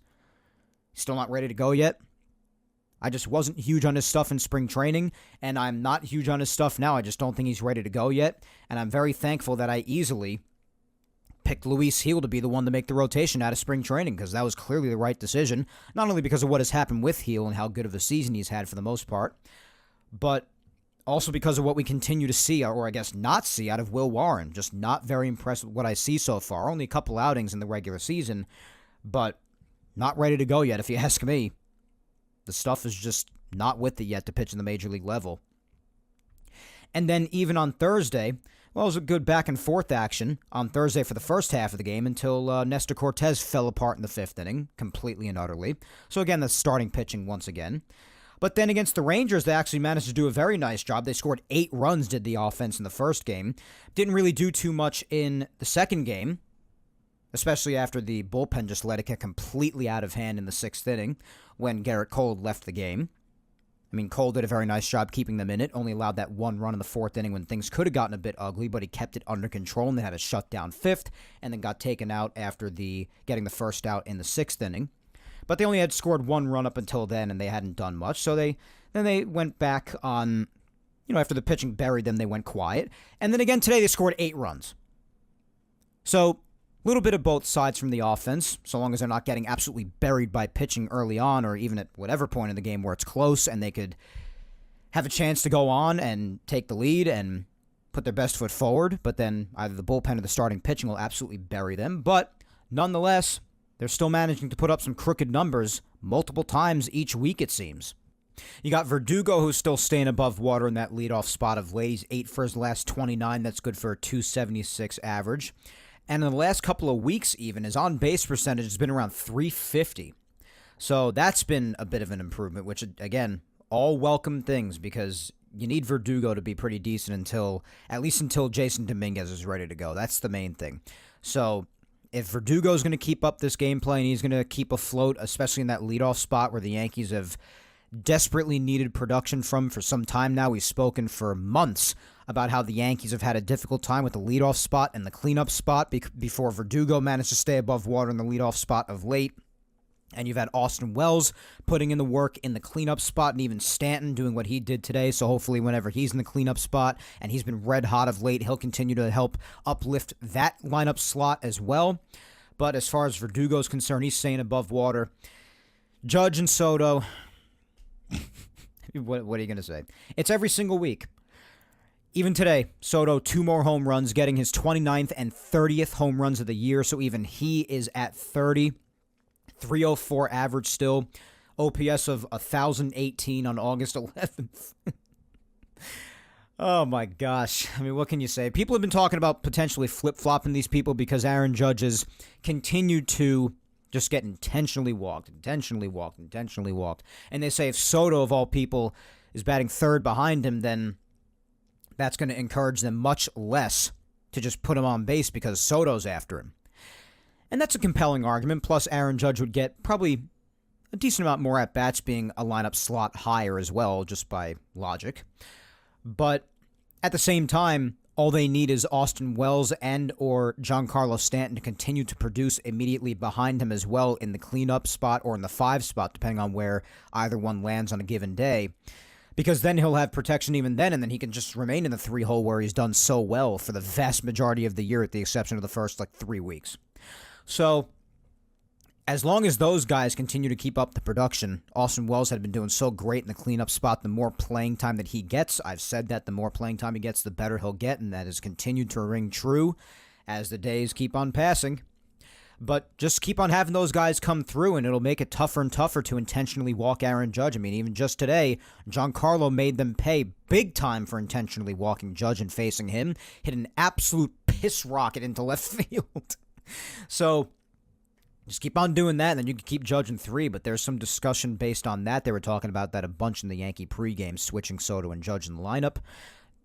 He's still not ready to go yet. I just wasn't huge on his stuff in spring training, and I'm not huge on his stuff now. I just don't think he's ready to go yet, and I'm very thankful that I easily picked Luis Gil to be the one to make the rotation out of spring training because that was clearly the right decision, not only because of what has happened with Gil and how good of a season he's had for the most part, but also because of what we continue to see, or I guess not see, out of Will Warren. Just not very impressed with what I see so far. Only a couple outings in the regular season, but not ready to go yet, if you ask me. The stuff is just not with it yet to pitch in the major league level. And then even on Thursday, well, it was a good back-and-forth action on Thursday for the first half of the game until Nestor Cortez fell apart in the 5th inning, completely and utterly. So again, that's starting pitching once again. But then against the Rangers, they actually managed to do a very nice job. They scored 8 runs, did the offense in the first game. Didn't really do too much in the second game, especially after the bullpen just let it get completely out of hand in the 6th inning when Garrett Cole left the game. I mean, Cole did a very nice job keeping them in it, only allowed that 1 run in the 4th inning when things could have gotten a bit ugly, but he kept it under control and they had a shutdown 5th and then got taken out after getting the first out in the 6th inning. But they only had scored 1 run up until then, and they hadn't done much. So they went back on, after the pitching buried them, they went quiet. And then again today, they scored 8 runs. So a little bit of both sides from the offense, so long as they're not getting absolutely buried by pitching early on, or even at whatever point in the game where it's close and they could have a chance to go on and take the lead and put their best foot forward. But then either the bullpen or the starting pitching will absolutely bury them. But nonetheless, they're still managing to put up some crooked numbers multiple times each week, it seems. You got Verdugo, who's still staying above water in that leadoff spot of late. He's 8 for his last 29. That's good for a 276 average. And in the last couple of weeks even, his on-base percentage has been around 350. So that's been a bit of an improvement, which, again, all welcome things because you need Verdugo to be pretty decent at least until Jason Dominguez is ready to go. That's the main thing. So if Verdugo's going to keep up this gameplay and he's going to keep afloat, especially in that leadoff spot where the Yankees have desperately needed production from for some time now. We've spoken for months about how the Yankees have had a difficult time with the leadoff spot and the cleanup spot before Verdugo managed to stay above water in the leadoff spot of late. And you've had Austin Wells putting in the work in the cleanup spot, and even Stanton doing what he did today. So hopefully whenever he's in the cleanup spot, and he's been red hot of late, he'll continue to help uplift that lineup slot as well. But as far as Verdugo's concerned, he's staying above water. Judge and Soto, what are you going to say? It's every single week. Even today, Soto, 2 more home runs, getting his 29th and 30th home runs of the year. So even he is at 30. 304 average still. OPS of 1,018 on August 11th. Oh my gosh. I mean, what can you say? People have been talking about potentially flip-flopping these people because Aaron Judge has continued to Just get intentionally walked. And they say if Soto, of all people, is batting third behind him, then that's going to encourage them much less to just put him on base because Soto's after him. And that's a compelling argument. Plus, Aaron Judge would get probably a decent amount more at-bats being a lineup slot higher as well, just by logic. But at the same time, all they need is Austin Wells and or Giancarlo Stanton to continue to produce immediately behind him as well in the cleanup spot or in the 5 spot, depending on where either one lands on a given day. Because then he'll have protection even then, and then he can just remain in the 3 hole where he's done so well for the vast majority of the year, at the exception of the first 3 weeks. So, as long as those guys continue to keep up the production, Austin Wells had been doing so great in the cleanup spot. The more playing time that he gets, I've said that the more playing time he gets, the better he'll get, and that has continued to ring true as the days keep on passing. But just keep on having those guys come through, and it'll make it tougher and tougher to intentionally walk Aaron Judge. I mean, even just today, Giancarlo made them pay big time for intentionally walking Judge and facing him. Hit an absolute piss rocket into left field. So, just keep on doing that, and then you can keep Judge in 3, but there's some discussion based on that. They were talking about that a bunch in the Yankee pregame, switching Soto and Judge in the lineup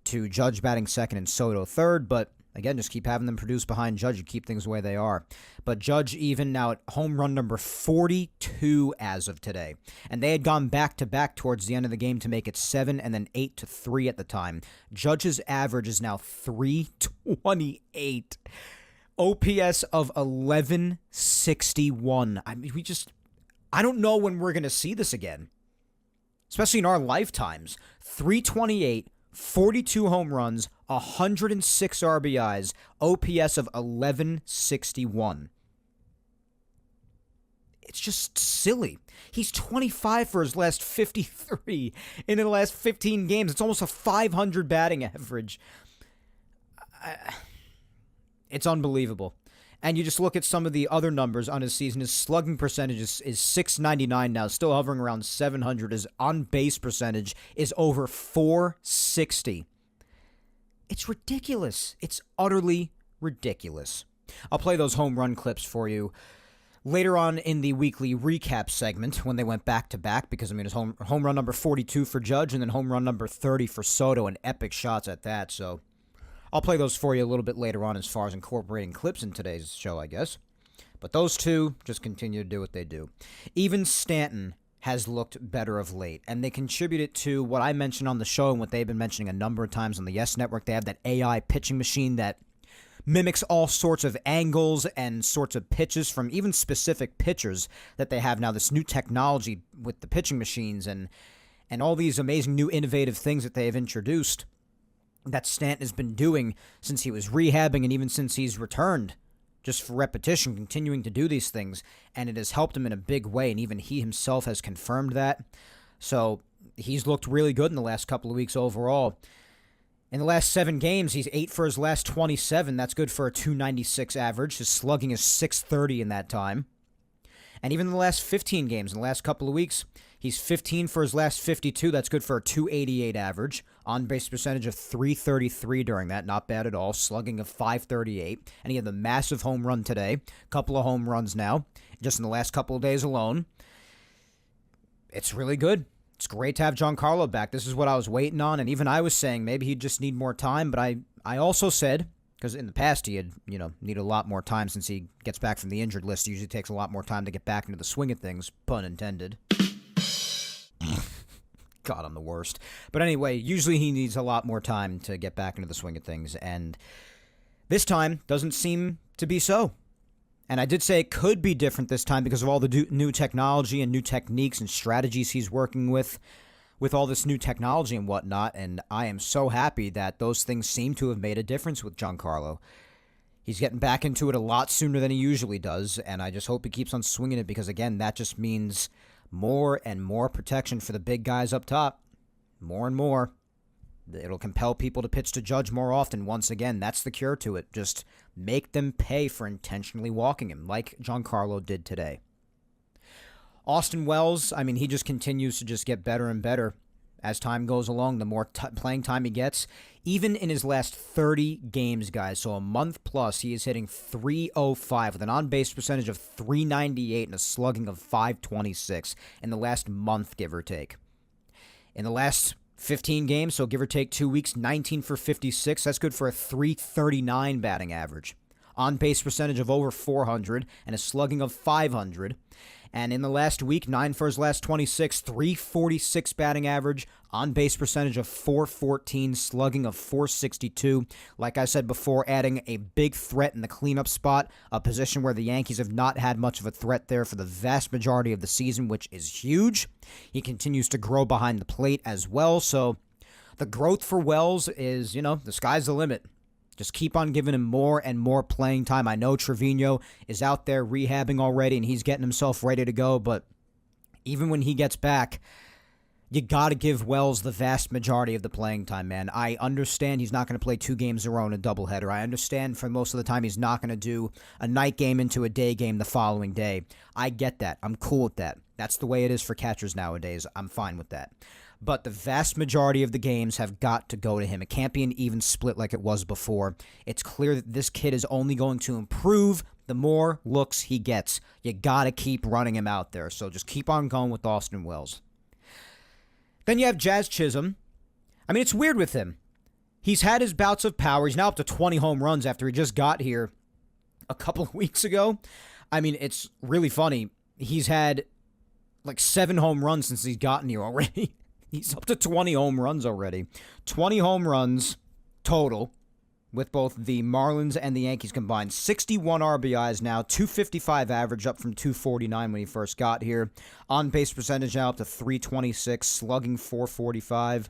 to Judge batting second and Soto third, but again, just keep having them produce behind Judge. You keep things the way they are. But Judge even now at home run number 42 as of today. And they had gone back-to-back towards the end of the game to make it 7 and then 8-3 at the time. Judge's average is now 328. OPS of 1161. I mean, I don't know when we're going to see this again. Especially in our lifetimes. 328, 42 home runs, 106 RBIs, OPS of 1161. It's just silly. He's 25 for his last 53 in the last 15 games. It's almost a 500 batting average. It's unbelievable. And you just look at some of the other numbers on his season. His slugging percentage is .699 now, still hovering around 700. His on-base percentage is over .460. It's ridiculous. It's utterly ridiculous. I'll play those home run clips for you later on in the weekly recap segment when they went back-to-back, because, I mean, it's home run number 42 for Judge and then home run number 30 for Soto, and epic shots at that, so I'll play those for you a little bit later on as far as incorporating clips in today's show, I guess. But those two just continue to do what they do. Even Stanton has looked better of late, and they contributed to what I mentioned on the show and what they've been mentioning a number of times on the Yes Network. They have that AI pitching machine that mimics all sorts of angles and sorts of pitches from even specific pitchers that they have now. This new technology with the pitching machines and all these amazing new innovative things that they have introduced that Stanton has been doing since he was rehabbing and even since he's returned, just for repetition, continuing to do these things, and it has helped him in a big way, and even he himself has confirmed that. So he's looked really good in the last couple of weeks overall. In the last 7 games, he's 8 for his last 27. That's good for a .296 average. His slugging is .630 in that time. And even in the last 15 games, in the last couple of weeks, he's 15 for his last 52. That's good for a .288 average. On-base percentage of .333 during that. Not bad at all. Slugging of .538. And he had the massive home run today. Couple of home runs now, just in the last couple of days alone. It's really good. It's great to have Giancarlo back. This is what I was waiting on. And even I was saying maybe he'd just need more time. But I also said, because in the past he had, needed a lot more time since he gets back from the injured list. It usually takes a lot more time to get back into the swing of things, pun intended. God, I'm the worst. But anyway, usually he needs a lot more time to get back into the swing of things, and this time doesn't seem to be so. And I did say it could be different this time because of all the new technology and new techniques and strategies he's working with all this new technology and whatnot, and I am so happy that those things seem to have made a difference with Giancarlo. He's getting back into it a lot sooner than he usually does, and I just hope he keeps on swinging it because, again, that just means more and more protection for the big guys up top. More and more. It'll compel people to pitch to Judge more often. Once again, that's the cure to it. Just make them pay for intentionally walking him, like Giancarlo did today. Austin Wells, I mean, he just continues to just get better and better as time goes along, the more playing time he gets. Even in his last 30 games, guys, so a month plus, he is hitting .305 with an on-base percentage of .398 and a slugging of .526 in the last month, give or take. In the last 15 games, so give or take 2 weeks, 19 for 56. That's good for a .339 batting average. On-base percentage of over .400 and a slugging of .500. And in the last week, 9 for his last 26, .346 batting average, on-base percentage of .414, slugging of .462. Like I said before, adding a big threat in the cleanup spot, a position where the Yankees have not had much of a threat there for the vast majority of the season, which is huge. He continues to grow behind the plate as well, so the growth for Wells is, the sky's the limit. Just keep on giving him more and more playing time. I know Trevino is out there rehabbing already, and he's getting himself ready to go, but even when he gets back, you got to give Wells the vast majority of the playing time, man. I understand he's not going to play 2 games in a row in a doubleheader. I understand for most of the time he's not going to do a night game into a day game the following day. I get that. I'm cool with that. That's the way it is for catchers nowadays. I'm fine with that. But the vast majority of the games have got to go to him. It can't be an even split like it was before. It's clear that this kid is only going to improve the more looks he gets. You got to keep running him out there. So just keep on going with Austin Wells. Then you have Jazz Chisholm. I mean, it's weird with him. He's had his bouts of power. He's now up to 20 home runs after he just got here a couple of weeks ago. I mean, it's really funny. He's had like 7 home runs since he's gotten here already. He's up to 20 home runs already. 20 home runs total with both the Marlins and the Yankees combined. 61 RBIs now, .255 average, up from .249 when he first got here. On-base percentage now up to .326, slugging .445.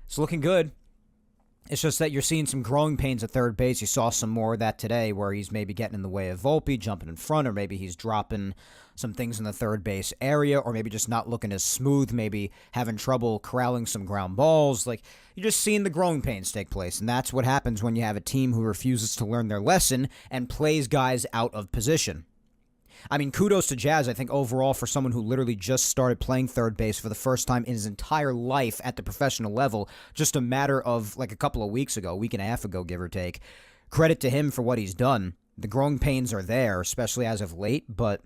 It's looking good. It's just that you're seeing some growing pains at third base. You saw some more of that today where he's maybe getting in the way of Volpe, jumping in front, or maybe he's dropping some things in the third base area, or maybe just not looking as smooth, maybe having trouble corralling some ground balls. Like, you're just seeing the growing pains take place, and that's what happens when you have a team who refuses to learn their lesson and plays guys out of position. I mean, kudos to Jazz, I think, overall, for someone who literally just started playing third base for the first time in his entire life at the professional level, just a matter of like a couple of weeks ago, a week and a half ago, give or take. Credit to him for what he's done. The growing pains are there, especially as of late, but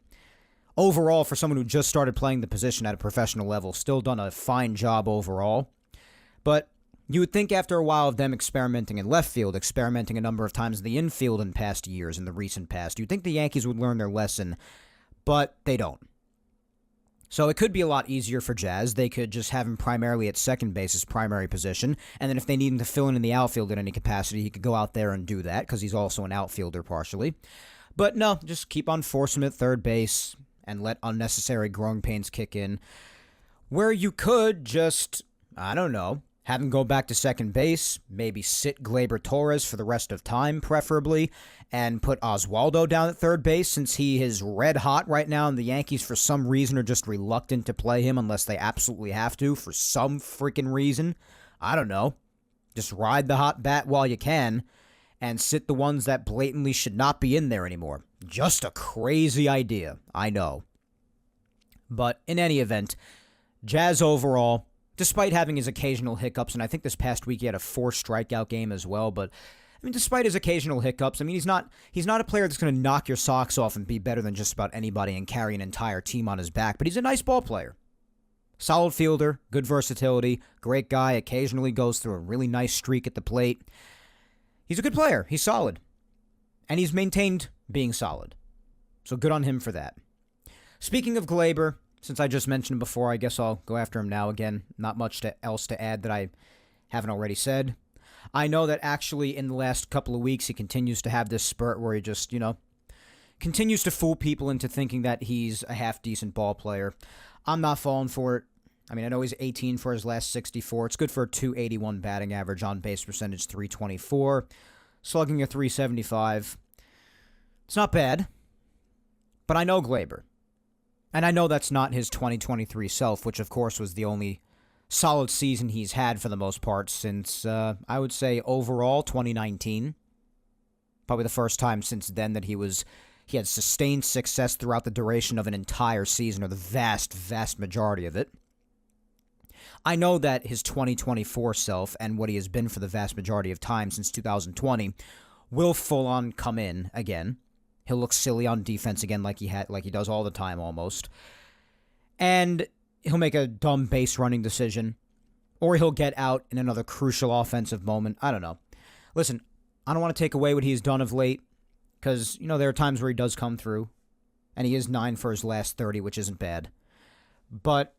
overall, for someone who just started playing the position at a professional level, still done a fine job overall. But you would think after a while of them experimenting in left field, experimenting a number of times in the infield in past years, in the recent past, you'd think the Yankees would learn their lesson, but they don't. So it could be a lot easier for Jazz. They could just have him primarily at second base, his primary position, and then if they need him to fill in the outfield in any capacity, he could go out there and do that, because he's also an outfielder partially. But no, just keep on forcing him at third base and let unnecessary growing pains kick in. Where you could just, I don't know, have him go back to second base, maybe sit Gleyber Torres for the rest of time, preferably, and put Oswaldo down at third base since he is red hot right now, and the Yankees, for some reason, are just reluctant to play him unless they absolutely have to, for some freaking reason. I don't know. Just ride the hot bat while you can, and sit the ones that blatantly should not be in there anymore. Just a crazy idea, I know. But in any event, Jazz overall, despite having his occasional hiccups, and I think this past week he had a 4-strikeout game as well, but I mean, despite his occasional hiccups, I mean, he's not a player that's going to knock your socks off and be better than just about anybody and carry an entire team on his back, but he's a nice ball player. Solid fielder, good versatility, great guy, occasionally goes through a really nice streak at the plate. He's a good player. He's solid. And he's maintained being solid. So good on him for that. Speaking of Gleyber, since I just mentioned him before, I guess I'll go after him now again. Not much else to add that I haven't already said. I know that actually in the last couple of weeks he continues to have this spurt where he just, continues to fool people into thinking that he's a half-decent ball player. I'm not falling for it. I mean, I know he's 18 for his last 64. It's good for a .281 batting average, on-base percentage .324, slugging a .375. It's not bad, but I know Gleyber. And I know that's not his 2023 self, which of course was the only solid season he's had for the most part since, I would say, overall 2019. Probably the first time since then that he had sustained success throughout the duration of an entire season, or the vast, vast majority of it. I know that his 2024 self and what he has been for the vast majority of time since 2020 will full on come in again. He'll look silly on defense again like he does all the time almost. And he'll make a dumb base running decision, or he'll get out in another crucial offensive moment. I don't know. Listen, I don't want to take away what he's done of late, because, there are times where he does come through, and he is 9 for his last 30, which isn't bad. But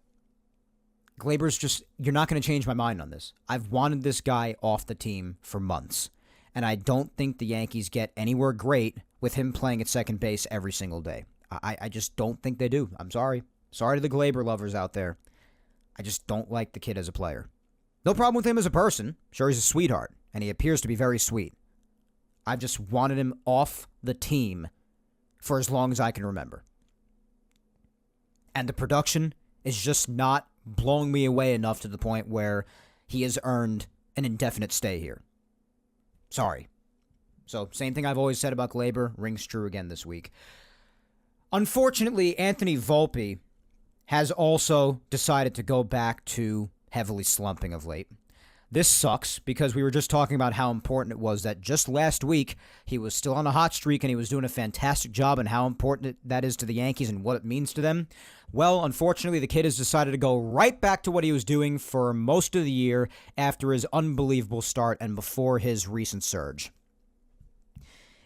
Gleyber's just, you're not going to change my mind on this. I've wanted this guy off the team for months, and I don't think the Yankees get anywhere great with him playing at second base every single day. I just don't think they do. I'm sorry. Sorry to the Gleyber lovers out there. I just don't like the kid as a player. No problem with him as a person. Sure, he's a sweetheart, and he appears to be very sweet. I've just wanted him off the team for as long as I can remember. And the production is just not blowing me away enough to the point where he has earned an indefinite stay here. Sorry. So, same thing I've always said about Gleyber rings true again this week. Unfortunately, Anthony Volpe has also decided to go back to heavily slumping of late. This sucks because we were just talking about how important it was that just last week he was still on a hot streak and he was doing a fantastic job and how important that is to the Yankees and what it means to them. Well, unfortunately, the kid has decided to go right back to what he was doing for most of the year after his unbelievable start and before his recent surge.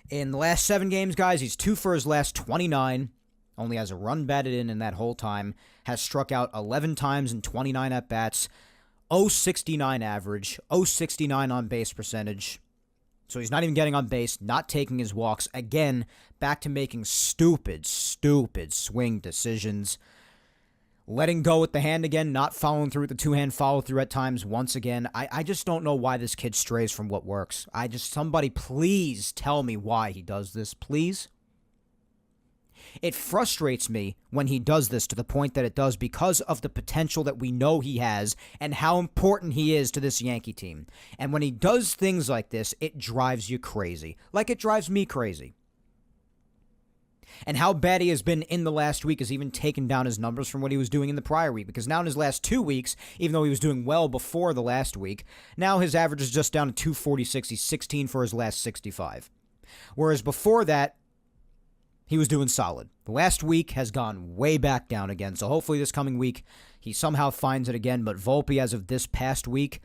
In the last 7 games, guys, he's 2 for his last 29. Only has a run batted in that whole time, has struck out 11 times in 29 at-bats, .069 average, .069 on-base percentage. So he's not even getting on base, not taking his walks. Again, back to making stupid swing decisions. Letting go with the hand again, not following through with the two-hand follow-through at times once again. I just don't know why this kid strays from what works. Somebody please tell me why he does this, please. It frustrates me when he does this to the point that it does because of the potential that we know he has and how important he is to this Yankee team. And when he does things like this, it drives you crazy. Like it drives me crazy. And how bad he has been in the last week has even taken down his numbers from what he was doing in the prior week. Because now in his last 2 weeks, even though he was doing well before the last week, now his average is just down to 246. He's 16 for his last 65. Whereas before that, he was doing solid. The last week has gone way back down again, so hopefully this coming week he somehow finds it again. But Volpe, as of this past week,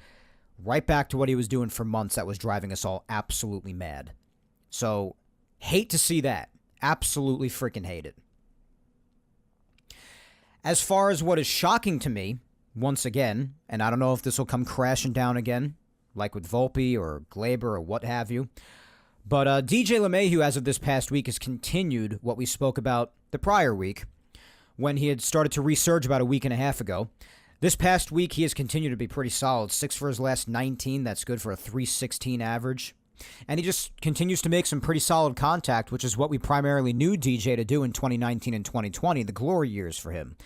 right back to what he was doing for months that was driving us all absolutely mad. So, hate to see that. Absolutely freaking hate it. As far as what is shocking to me, once again, and I don't know if this will come crashing down again, like with Volpe or Gleyber or what have you, but DJ LeMahieu, as of this past week, has continued what we spoke about the prior week when he had started to resurge about a week and a half ago. This past week, he has continued to be pretty solid. 6 for his last 19. That's good for a .316 average. And he just continues to make some pretty solid contact, which is what we primarily knew DJ to do in 2019 and 2020, the glory years for him.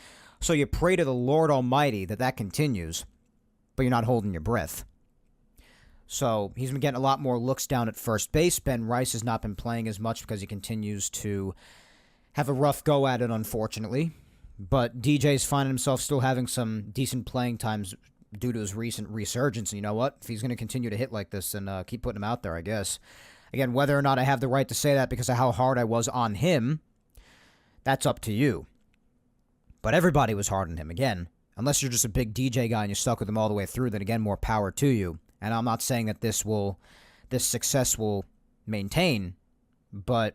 So you pray to the Lord Almighty that continues, but you're not holding your breath. So he's been getting a lot more looks down at first base. Ben Rice has not been playing as much because he continues to have a rough go at it, unfortunately. But DJ's finding himself still having some decent playing times due to his recent resurgence. And you know what? If he's going to continue to hit like this, then keep putting him out there, I guess. Again, whether or not I have the right to say that because of how hard I was on him, that's up to you. But everybody was hard on him. Again, unless you're just a big DJ guy and you're stuck with him all the way through, then again, more power to you. And I'm not saying that this success will maintain, but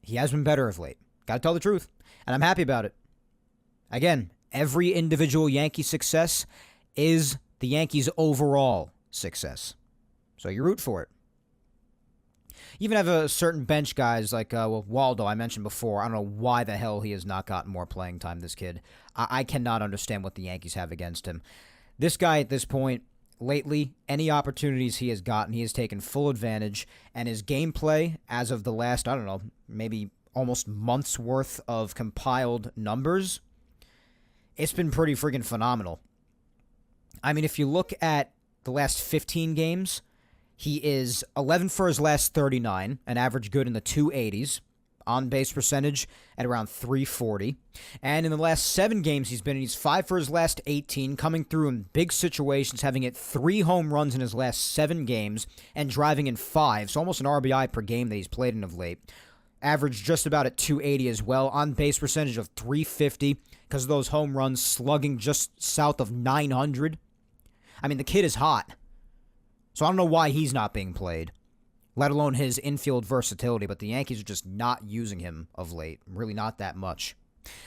he has been better of late. Gotta tell the truth. And I'm happy about it. Again, every individual Yankee success is the Yankees' overall success. So you root for it. You even have a certain bench guys like Waldo, I mentioned before. I don't know why the hell he has not gotten more playing time, this kid. I cannot understand what the Yankees have against him. This guy at this point, lately, any opportunities he has gotten, he has taken full advantage, and his gameplay, as of the last, I don't know, maybe almost month's worth of compiled numbers, it's been pretty freaking phenomenal. I mean, if you look at the last 15 games, he is 11 for his last 39, an average good in the 280s, on-base percentage at around 340. And in the last 7 games he's been in, he's 5 for his last 18, coming through in big situations, having hit 3 home runs in his last 7 games, and driving in 5, so almost an RBI per game that he's played in of late. Averaged just about at 280 as well, on-base percentage of 350 because of those home runs, slugging just south of 900. I mean, the kid is hot. So I don't know why he's not being played, let alone his infield versatility, but the Yankees are just not using him of late. Really not that much.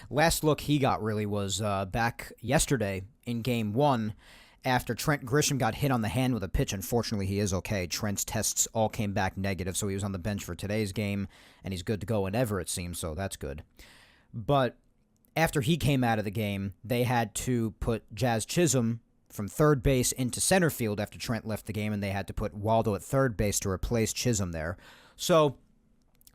Last look he got really was back yesterday in Game 1 after Trent Grisham got hit on the hand with a pitch. Unfortunately, he is okay. Trent's tests all came back negative, so he was on the bench for today's game, and he's good to go whenever it seems, so that's good. But after he came out of the game, they had to put Jazz Chisholm from third base into center field after Trent left the game, and they had to put Waldo at third base to replace Chisholm there. So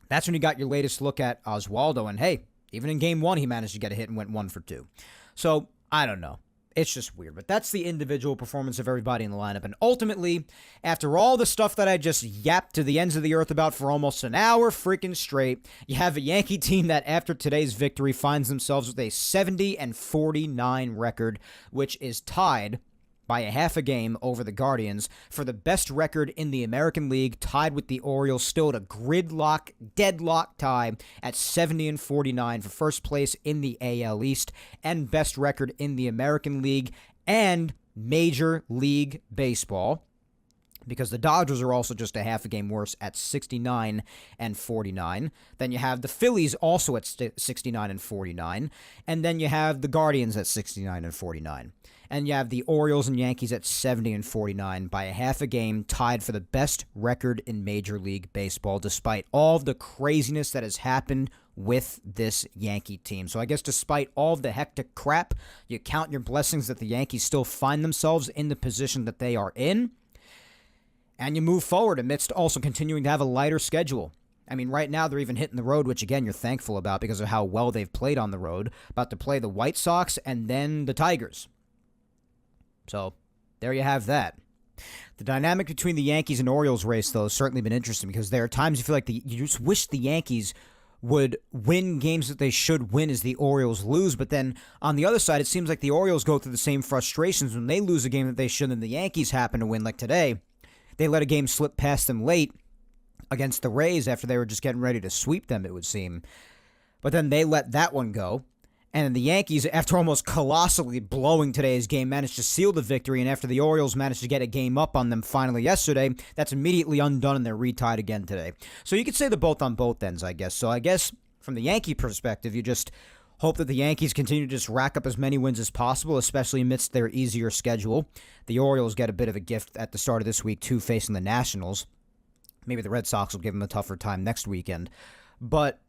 that's when you got your latest look at Oswaldo, and hey, even in Game 1, he managed to get a hit and went 1 for 2. So, I don't know. It's just weird, but that's the individual performance of everybody in the lineup, and ultimately, after all the stuff that I just yapped to the ends of the earth about for almost an hour freaking straight, you have a Yankee team that after today's victory finds themselves with a 70-49 record, which is tied by a half a game over the Guardians for the best record in the American League, tied with the Orioles, still at a deadlock tie at 70-49 for first place in the AL East, and best record in the American League and Major League Baseball, because the Dodgers are also just a half a game worse at 69-49. Then you have the Phillies also at 69-49, and then you have the Guardians at 69-49. And you have the Orioles and Yankees at 70-49 by a half a game, tied for the best record in Major League Baseball, despite all of the craziness that has happened with this Yankee team. So I guess despite all of the hectic crap, you count your blessings that the Yankees still find themselves in the position that they are in, and you move forward amidst also continuing to have a lighter schedule. I mean, right now they're even hitting the road, which again you're thankful about because of how well they've played on the road, about to play the White Sox and then the Tigers. So, there you have that. The dynamic between the Yankees and Orioles race, though, has certainly been interesting because there are times you feel like you just wish the Yankees would win games that they should win as the Orioles lose, but then on the other side, it seems like the Orioles go through the same frustrations when they lose a game that they should and the Yankees happen to win. Like today, they let a game slip past them late against the Rays after they were just getting ready to sweep them, it would seem. But then they let that one go. And the Yankees, after almost colossally blowing today's game, managed to seal the victory. And after the Orioles managed to get a game up on them finally yesterday, that's immediately undone and they're retied again today. So you could say they're both on both ends, I guess. So I guess from the Yankee perspective, you just hope that the Yankees continue to just rack up as many wins as possible, especially amidst their easier schedule. The Orioles get a bit of a gift at the start of this week, too, facing the Nationals. Maybe the Red Sox will give them a tougher time next weekend. But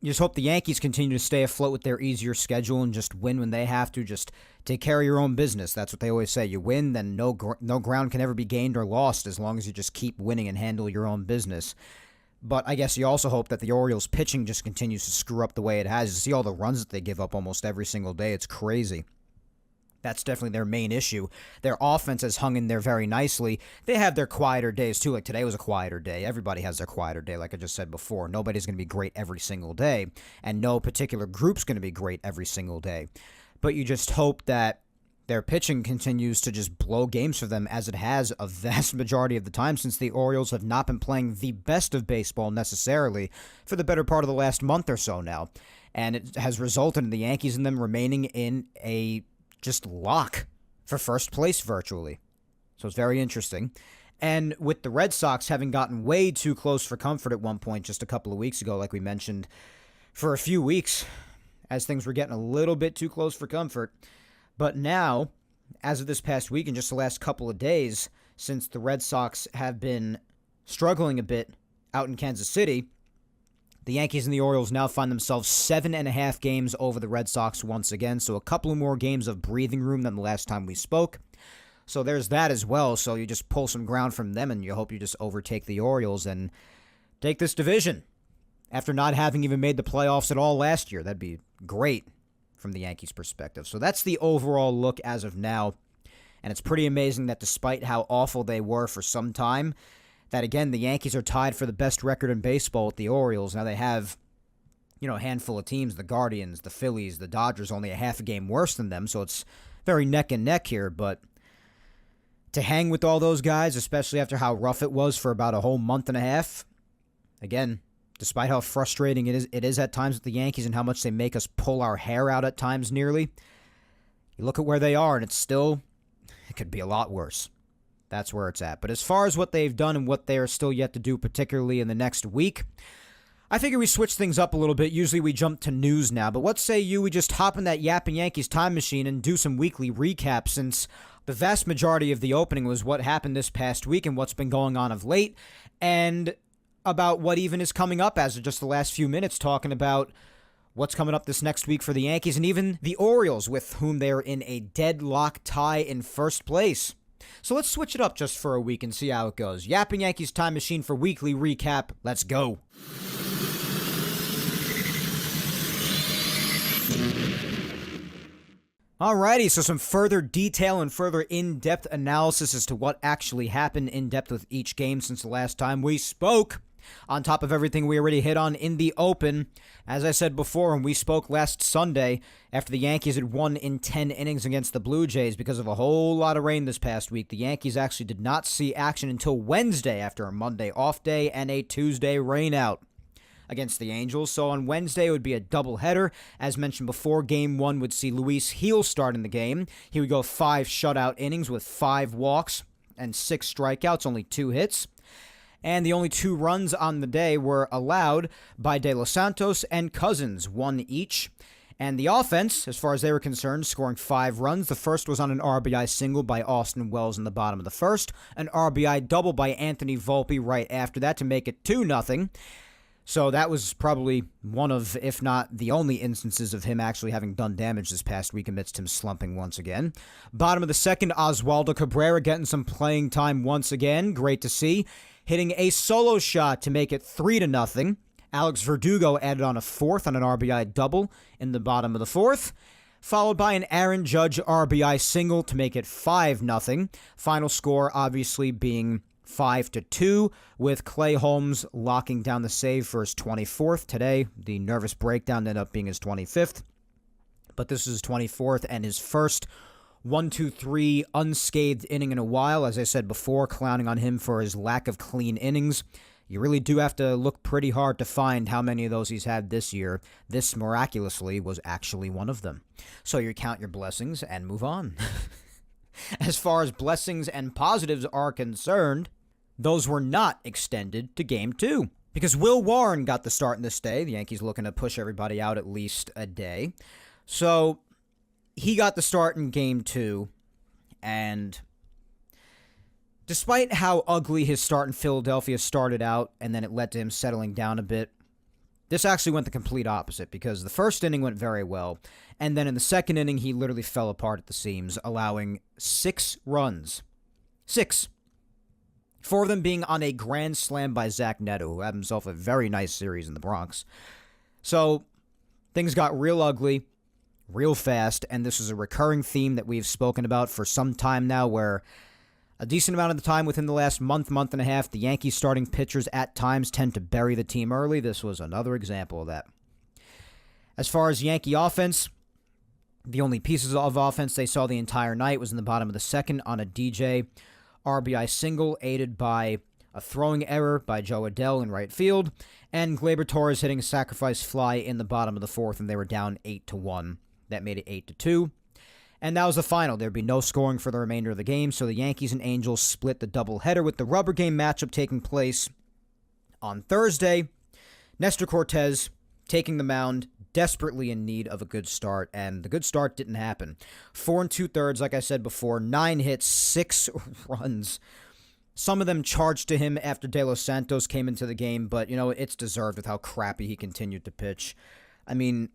you just hope the Yankees continue to stay afloat with their easier schedule and just win when they have to. Just take care of your own business. That's what they always say. You win, then no ground can ever be gained or lost as long as you just keep winning and handle your own business. But I guess you also hope that the Orioles pitching just continues to screw up the way it has. You see all the runs that they give up almost every single day. It's crazy. That's definitely their main issue. Their offense has hung in there very nicely. They have their quieter days, too. Like today was a quieter day. Everybody has their quieter day, like I just said before. Nobody's going to be great every single day, and no particular group's going to be great every single day. But you just hope that their pitching continues to just blow games for them, as it has a vast majority of the time since the Orioles have not been playing the best of baseball necessarily for the better part of the last month or so now. And it has resulted in the Yankees and them remaining in a just lock for first place virtually. So it's very interesting. And with the Red Sox having gotten way too close for comfort at one point just a couple of weeks ago, like we mentioned, for a few weeks, as things were getting a little bit too close for comfort. But now, as of this past week and just the last couple of days, since the Red Sox have been struggling a bit out in Kansas City, the Yankees and the Orioles now find themselves 7.5 games over the Red Sox once again, so a couple of more games of breathing room than the last time we spoke. So there's that as well, so you just pull some ground from them and you hope you just overtake the Orioles and take this division after not having even made the playoffs at all last year. That'd be great from the Yankees' perspective. So that's the overall look as of now, and it's pretty amazing that despite how awful they were for some time, that, again, the Yankees are tied for the best record in baseball with the Orioles. Now they have a handful of teams, the Guardians, the Phillies, the Dodgers, only a half a game worse than them, so it's very neck and neck here. But to hang with all those guys, especially after how rough it was for about a whole month and a half, again, despite how frustrating it is at times with the Yankees and how much they make us pull our hair out at times nearly, you look at where they are, and it could be a lot worse. That's where it's at. But as far as what they've done and what they are still yet to do, particularly in the next week, I figure we switch things up a little bit. Usually we jump to news now, but what say we just hop in that Yapping Yankees time machine and do some weekly recaps, since the vast majority of the opening was what happened this past week and what's been going on of late, and about what even is coming up as of just the last few minutes, talking about what's coming up this next week for the Yankees and even the Orioles, with whom they are in a deadlock tie in first place. So let's switch it up just for a week and see how it goes. Yapping Yankees time machine for weekly recap. Let's go. Alrighty, so some further detail and further in-depth analysis as to what actually happened in depth with each game since the last time we spoke. On top of everything we already hit on in the open, as I said before, when we spoke last Sunday, after the Yankees had won in 10 innings against the Blue Jays because of a whole lot of rain this past week, the Yankees actually did not see action until Wednesday after a Monday off day and a Tuesday rainout against the Angels. So on Wednesday, it would be a doubleheader. As mentioned before, Game 1 would see Luis Gil start in the game. He would go 5 shutout innings with 5 walks and 6 strikeouts, only 2 hits. And the only 2 runs on the day were allowed by De Los Santos and Cousins, 1 each. And the offense, as far as they were concerned, scoring 5 runs. The first was on an RBI single by Austin Wells in the bottom of the first. An RBI double by Anthony Volpe right after that to make it 2-0. So that was probably one of, if not the only instances of him actually having done damage this past week amidst him slumping once again. Bottom of the second, Oswaldo Cabrera getting some playing time once again. Great to see. Hitting a solo shot to make it 3-0. Alex Verdugo added on a 4th on an RBI double in the bottom of the 4th, followed by an Aaron Judge RBI single to make it 5-0. Final score obviously being 5-2, with Clay Holmes locking down the save for his 24th today. The nervous breakdown ended up being his 25th, but this is his 24th and his first 1-2-3 unscathed inning in a while. As I said before, clowning on him for his lack of clean innings. You really do have to look pretty hard to find how many of those he's had this year. This, miraculously, was actually one of them. So you count your blessings and move on. As far as blessings and positives are concerned, those were not extended to Game 2. Because Will Warren got the start in this day. The Yankees looking to push everybody out at least a day. So he got the start in Game 2, and despite how ugly his start in Philadelphia started out, and then it led to him settling down a bit, this actually went the complete opposite, because the first inning went very well, and then in the second inning, he literally fell apart at the seams, allowing 6 runs. 6. 4 of them being on a grand slam by Zach Neto, who had himself a very nice series in the Bronx. So things got real ugly real fast, and this is a recurring theme that we've spoken about for some time now, where a decent amount of the time within the last month and a half, the Yankees starting pitchers at times tend to bury the team early. This was another example of that. As far as Yankee offense, the only pieces of offense they saw the entire night was in the bottom of the second on a DJ RBI single, aided by a throwing error by Joe Adell in right field, and Gleyber Torres hitting a sacrifice fly in the bottom of the 4th, and they were down 8-1. That made it 8-2. And that was the final. There'd be no scoring for the remainder of the game, so the Yankees and Angels split the doubleheader, with the rubber game matchup taking place on Thursday. Nestor Cortez taking the mound, desperately in need of a good start, and the good start didn't happen. 4 2/3, like I said before, 9 hits, 6 runs. Some of them charged to him after De Los Santos came into the game, but, it's deserved with how crappy he continued to pitch. I mean,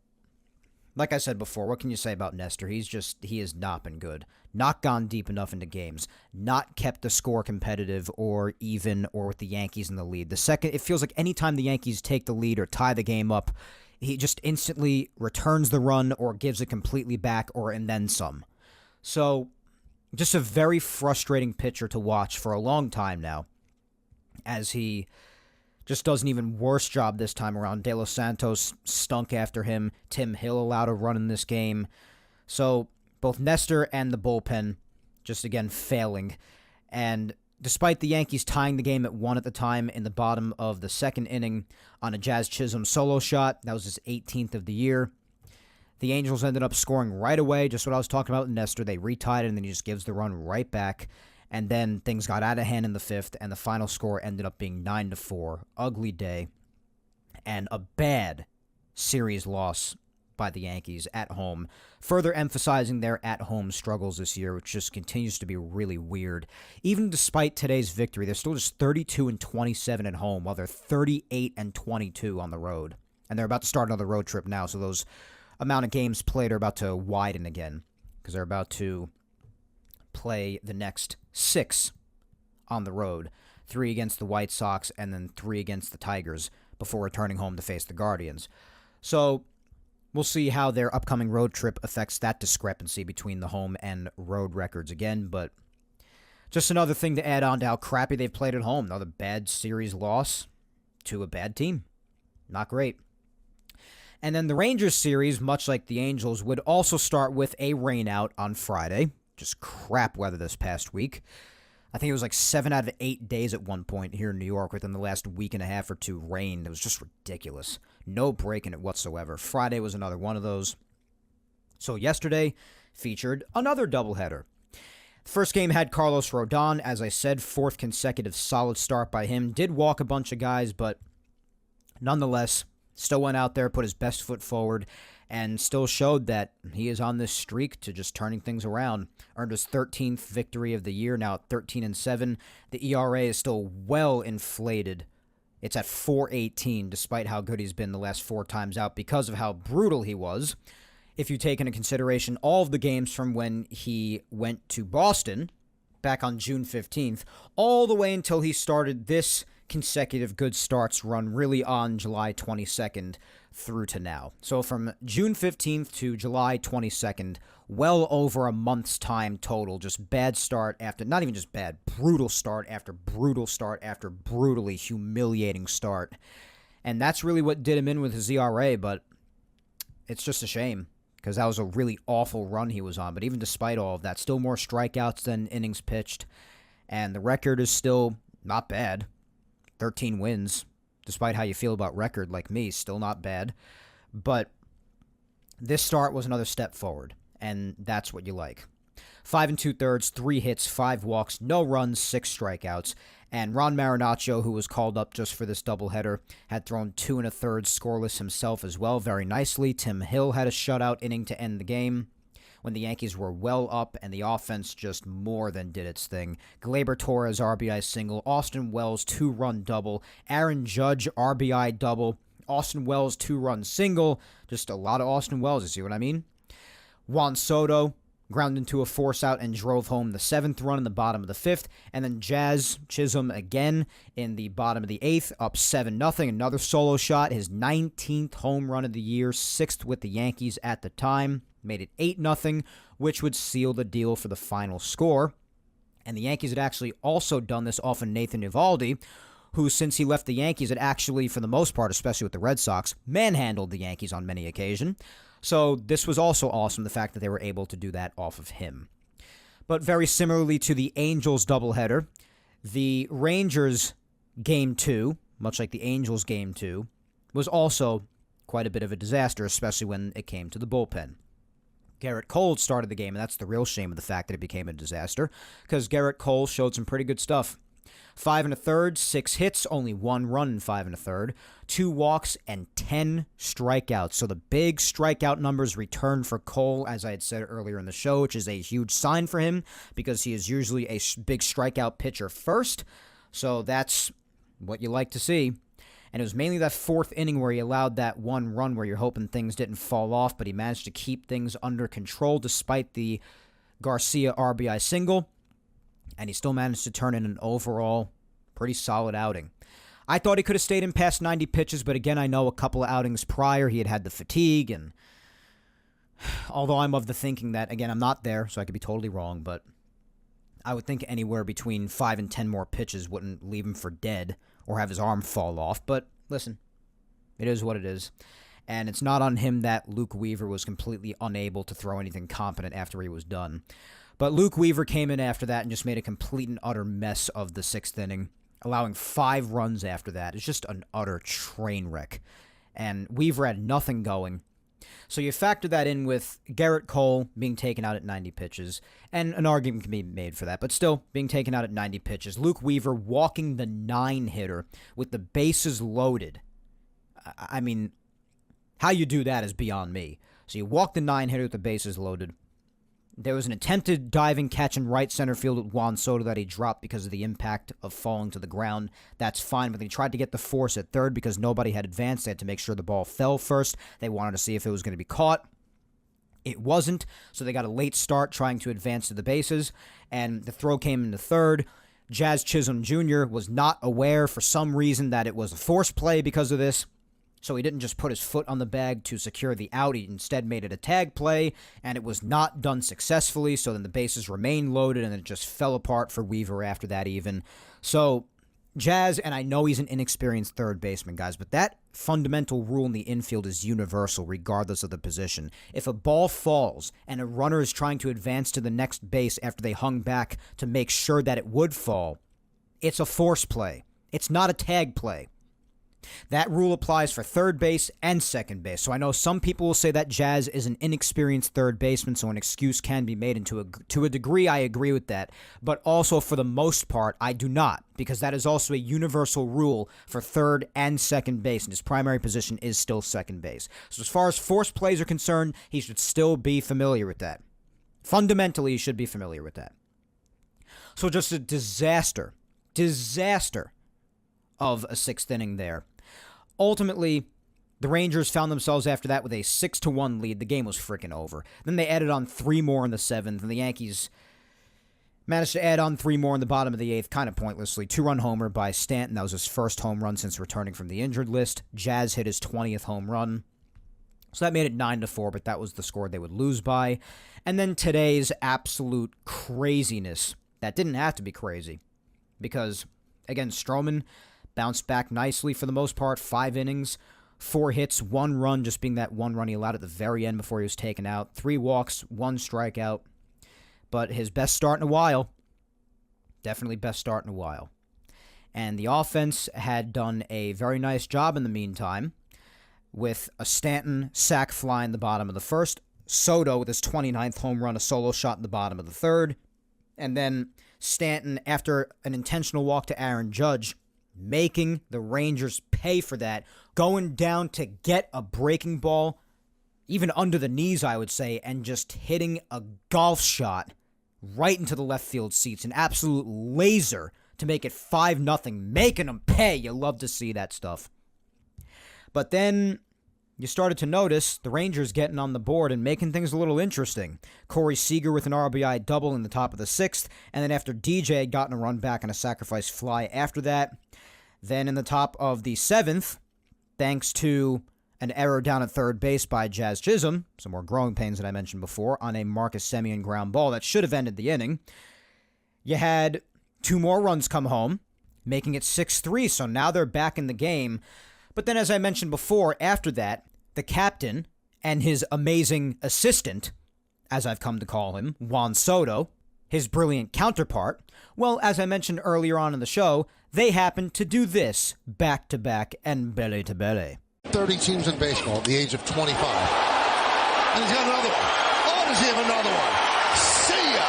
like I said before, what can you say about Nestor? He has not been good. Not gone deep enough into games. Not kept the score competitive or even or with the Yankees in the lead. It feels like anytime the Yankees take the lead or tie the game up, he just instantly returns the run or gives it completely back and then some. So, just a very frustrating pitcher to watch for a long time now, as he just does an even worse job this time around. De Los Santos stunk after him. Tim Hill allowed a run in this game. So both Nestor and the bullpen just, again, failing. And despite the Yankees tying the game at 1 at the time in the bottom of the second inning on a Jazz Chisholm solo shot, that was his 18th of the year, the Angels ended up scoring right away, just what I was talking about with Nestor. They retied it, and then he just gives the run right back. And then things got out of hand in the 5th, and the final score ended up being 9-4. Ugly day. And a bad series loss by the Yankees at home, further emphasizing their at-home struggles this year, which just continues to be really weird. Even despite today's victory, they're still just 32-27 at home, while they're 38-22 on the road. And they're about to start another road trip now, so those amount of games played are about to widen again, because they're about to play the next 6 on the road, 3 against the White Sox and then 3 against the Tigers before returning home to face the Guardians. So we'll see how their upcoming road trip affects that discrepancy between the home and road records again, but just another thing to add on to how crappy they've played at home. Another bad series loss to a bad team. Not great. And then the Rangers series, much like the Angels, would also start with a rainout on Friday. Just crap weather this past week. I think it was like 7 out of 8 days at one point here in New York within the last week and a half or two rained. It was just ridiculous. No break in it whatsoever. Friday was another one of those. So yesterday featured another doubleheader. The first game had Carlos Rodon. As I said, 4th consecutive solid start by him. Did walk a bunch of guys, but nonetheless, still went out there, put his best foot forward, and still showed that he is on this streak to just turning things around. Earned his 13th victory of the year, now at 13-7. The ERA is still well inflated. It's at 4.18, despite how good he's been the last 4 times out because of how brutal he was. If you take into consideration all of the games from when he went to Boston back on June 15th, all the way until he started this consecutive good starts run really on July 22nd through to now. So from June 15th to July 22nd, well over a month's time total, just bad start after, not even just bad, brutal start after brutal start after brutally humiliating start. And that's really what did him in with his ERA, but it's just a shame because that was a really awful run he was on. But even despite all of that, still more strikeouts than innings pitched, and the record is still not bad. 13 wins, despite how you feel about record like me, still not bad. But this start was another step forward, and that's what you like. 5 2/3, 3 hits, 5 walks, no runs, 6 strikeouts. And Ron Marinaccio, who was called up just for this doubleheader, had thrown 2 1/3 scoreless himself as well, very nicely. Tim Hill had a shutout inning to end the game when the Yankees were well up and the offense just more than did its thing. Gleyber Torres RBI single, Austin Wells 2-run double, Aaron Judge RBI double, Austin Wells 2-run single, just a lot of Austin Wells, you see what I mean? Juan Soto ground into a force out and drove home the 7th run in the bottom of the 5th, and then Jazz Chisholm again in the bottom of the 8th, up 7-0, another solo shot, his 19th home run of the year, 6th with the Yankees at the time. Made it 8-0, which would seal the deal for the final score. And the Yankees had actually also done this off of Nathan Eovaldi, who, since he left the Yankees, had actually, for the most part, especially with the Red Sox, manhandled the Yankees on many occasions. So this was also awesome, the fact that they were able to do that off of him. But very similarly to the Angels doubleheader, the Rangers Game 2, much like the Angels Game 2, was also quite a bit of a disaster, especially when it came to the bullpen. Garrett Cole started the game, and that's the real shame of the fact that it became a disaster, because Garrett Cole showed some pretty good stuff. 5 1/3, 6 hits, only 1 run in 5 1/3, 2 walks, and 10 strikeouts. So the big strikeout numbers returned for Cole, as I had said earlier in the show, which is a huge sign for him, because he is usually a big strikeout pitcher first. So that's what you like to see. And it was mainly that 4th inning where he allowed that 1 run where you're hoping things didn't fall off, but he managed to keep things under control despite the Garcia RBI single, and he still managed to turn in an overall pretty solid outing. I thought he could have stayed in past 90 pitches, but again, I know a couple of outings prior he had had the fatigue, and although I'm of the thinking that, again, I'm not there, so I could be totally wrong, but I would think anywhere between 5 and 10 more pitches wouldn't leave him for dead or have his arm fall off. But listen, it is what it is. And it's not on him that Luke Weaver was completely unable to throw anything competent after he was done. But Luke Weaver came in after that and just made a complete and utter mess of the 6th inning, allowing 5 runs after that. It's just an utter train wreck. And Weaver had nothing going. So you factor that in with Garrett Cole being taken out at 90 pitches, and an argument can be made for that, but still being taken out at 90 pitches. Luke Weaver walking the 9-hitter with the bases loaded. I mean, how you do that is beyond me. So you walk the 9-hitter with the bases loaded. There was an attempted diving catch in right center field with Juan Soto that he dropped because of the impact of falling to the ground. That's fine, but he tried to get the force at third because nobody had advanced. They had to make sure the ball fell first. They wanted to see if it was going to be caught. It wasn't, so they got a late start trying to advance to the bases, and the throw came into third. Jazz Chisholm Jr. was not aware for some reason that it was a force play because of this. So he didn't just put his foot on the bag to secure the out. He instead made it a tag play, and it was not done successfully. So then the bases remained loaded, and it just fell apart for Weaver after that even. So Jazz, and I know he's an inexperienced third baseman, guys, but that fundamental rule in the infield is universal regardless of the position. If a ball falls and a runner is trying to advance to the next base after they hung back to make sure that it would fall, it's a force play. It's not a tag play. That rule applies for third base and second base. So I know some people will say that Jazz is an inexperienced third baseman, so an excuse can be made, and to a degree I agree with that. But also for the most part, I do not, because that is also a universal rule for third and second base, and his primary position is still second base. So as far as force plays are concerned, he should still be familiar with that. Fundamentally, he should be familiar with that. So just a disaster of a 6th inning there. Ultimately, the Rangers found themselves after that with a 6-1 lead. The game was freaking over. Then they added on 3 more in the 7th, and the Yankees managed to add on 3 more in the bottom of the 8th, kind of pointlessly. 2-run homer by Stanton. That was his first home run since returning from the injured list. Jazz hit his 20th home run. So that made it 9-4, but that was the score they would lose by. And then today's absolute craziness. That didn't have to be crazy, because, again, Stroman bounced back nicely for the most part. 5 innings, 4 hits, 1 run, just being that 1 run he allowed at the very end before he was taken out. 3 walks, 1 strikeout. But his best start in a while. Definitely best start in a while. And the offense had done a very nice job in the meantime, with a Stanton sac fly in the bottom of the 1st, Soto with his 29th home run, a solo shot in the bottom of the 3rd, and then Stanton, after an intentional walk to Aaron Judge, making the Rangers pay for that, going down to get a breaking ball, even under the knees, I would say, and just hitting a golf shot right into the left field seats. An absolute laser to make it 5-0, making them pay. You love to see that stuff. But then you started to notice the Rangers getting on the board and making things a little interesting. Corey Seager with an RBI double in the top of the 6th, and then after DJ had gotten a run back on a sacrifice fly after that, then in the top of the 7th, thanks to an error down at third base by Jazz Chisholm, some more growing pains that I mentioned before, on a Marcus Semien ground ball that should have ended the inning, you had 2 more runs come home, making it 6-3, so now they're back in the game. But then, as I mentioned before, after that, the captain and his amazing assistant, as I've come to call him, Juan Soto, his brilliant counterpart, well, as I mentioned earlier on in the show, they happened to do this back-to-back and belly-to-belly. 30 teams in baseball at the age of 25. And he's got another one. Oh, does he have another one? See ya!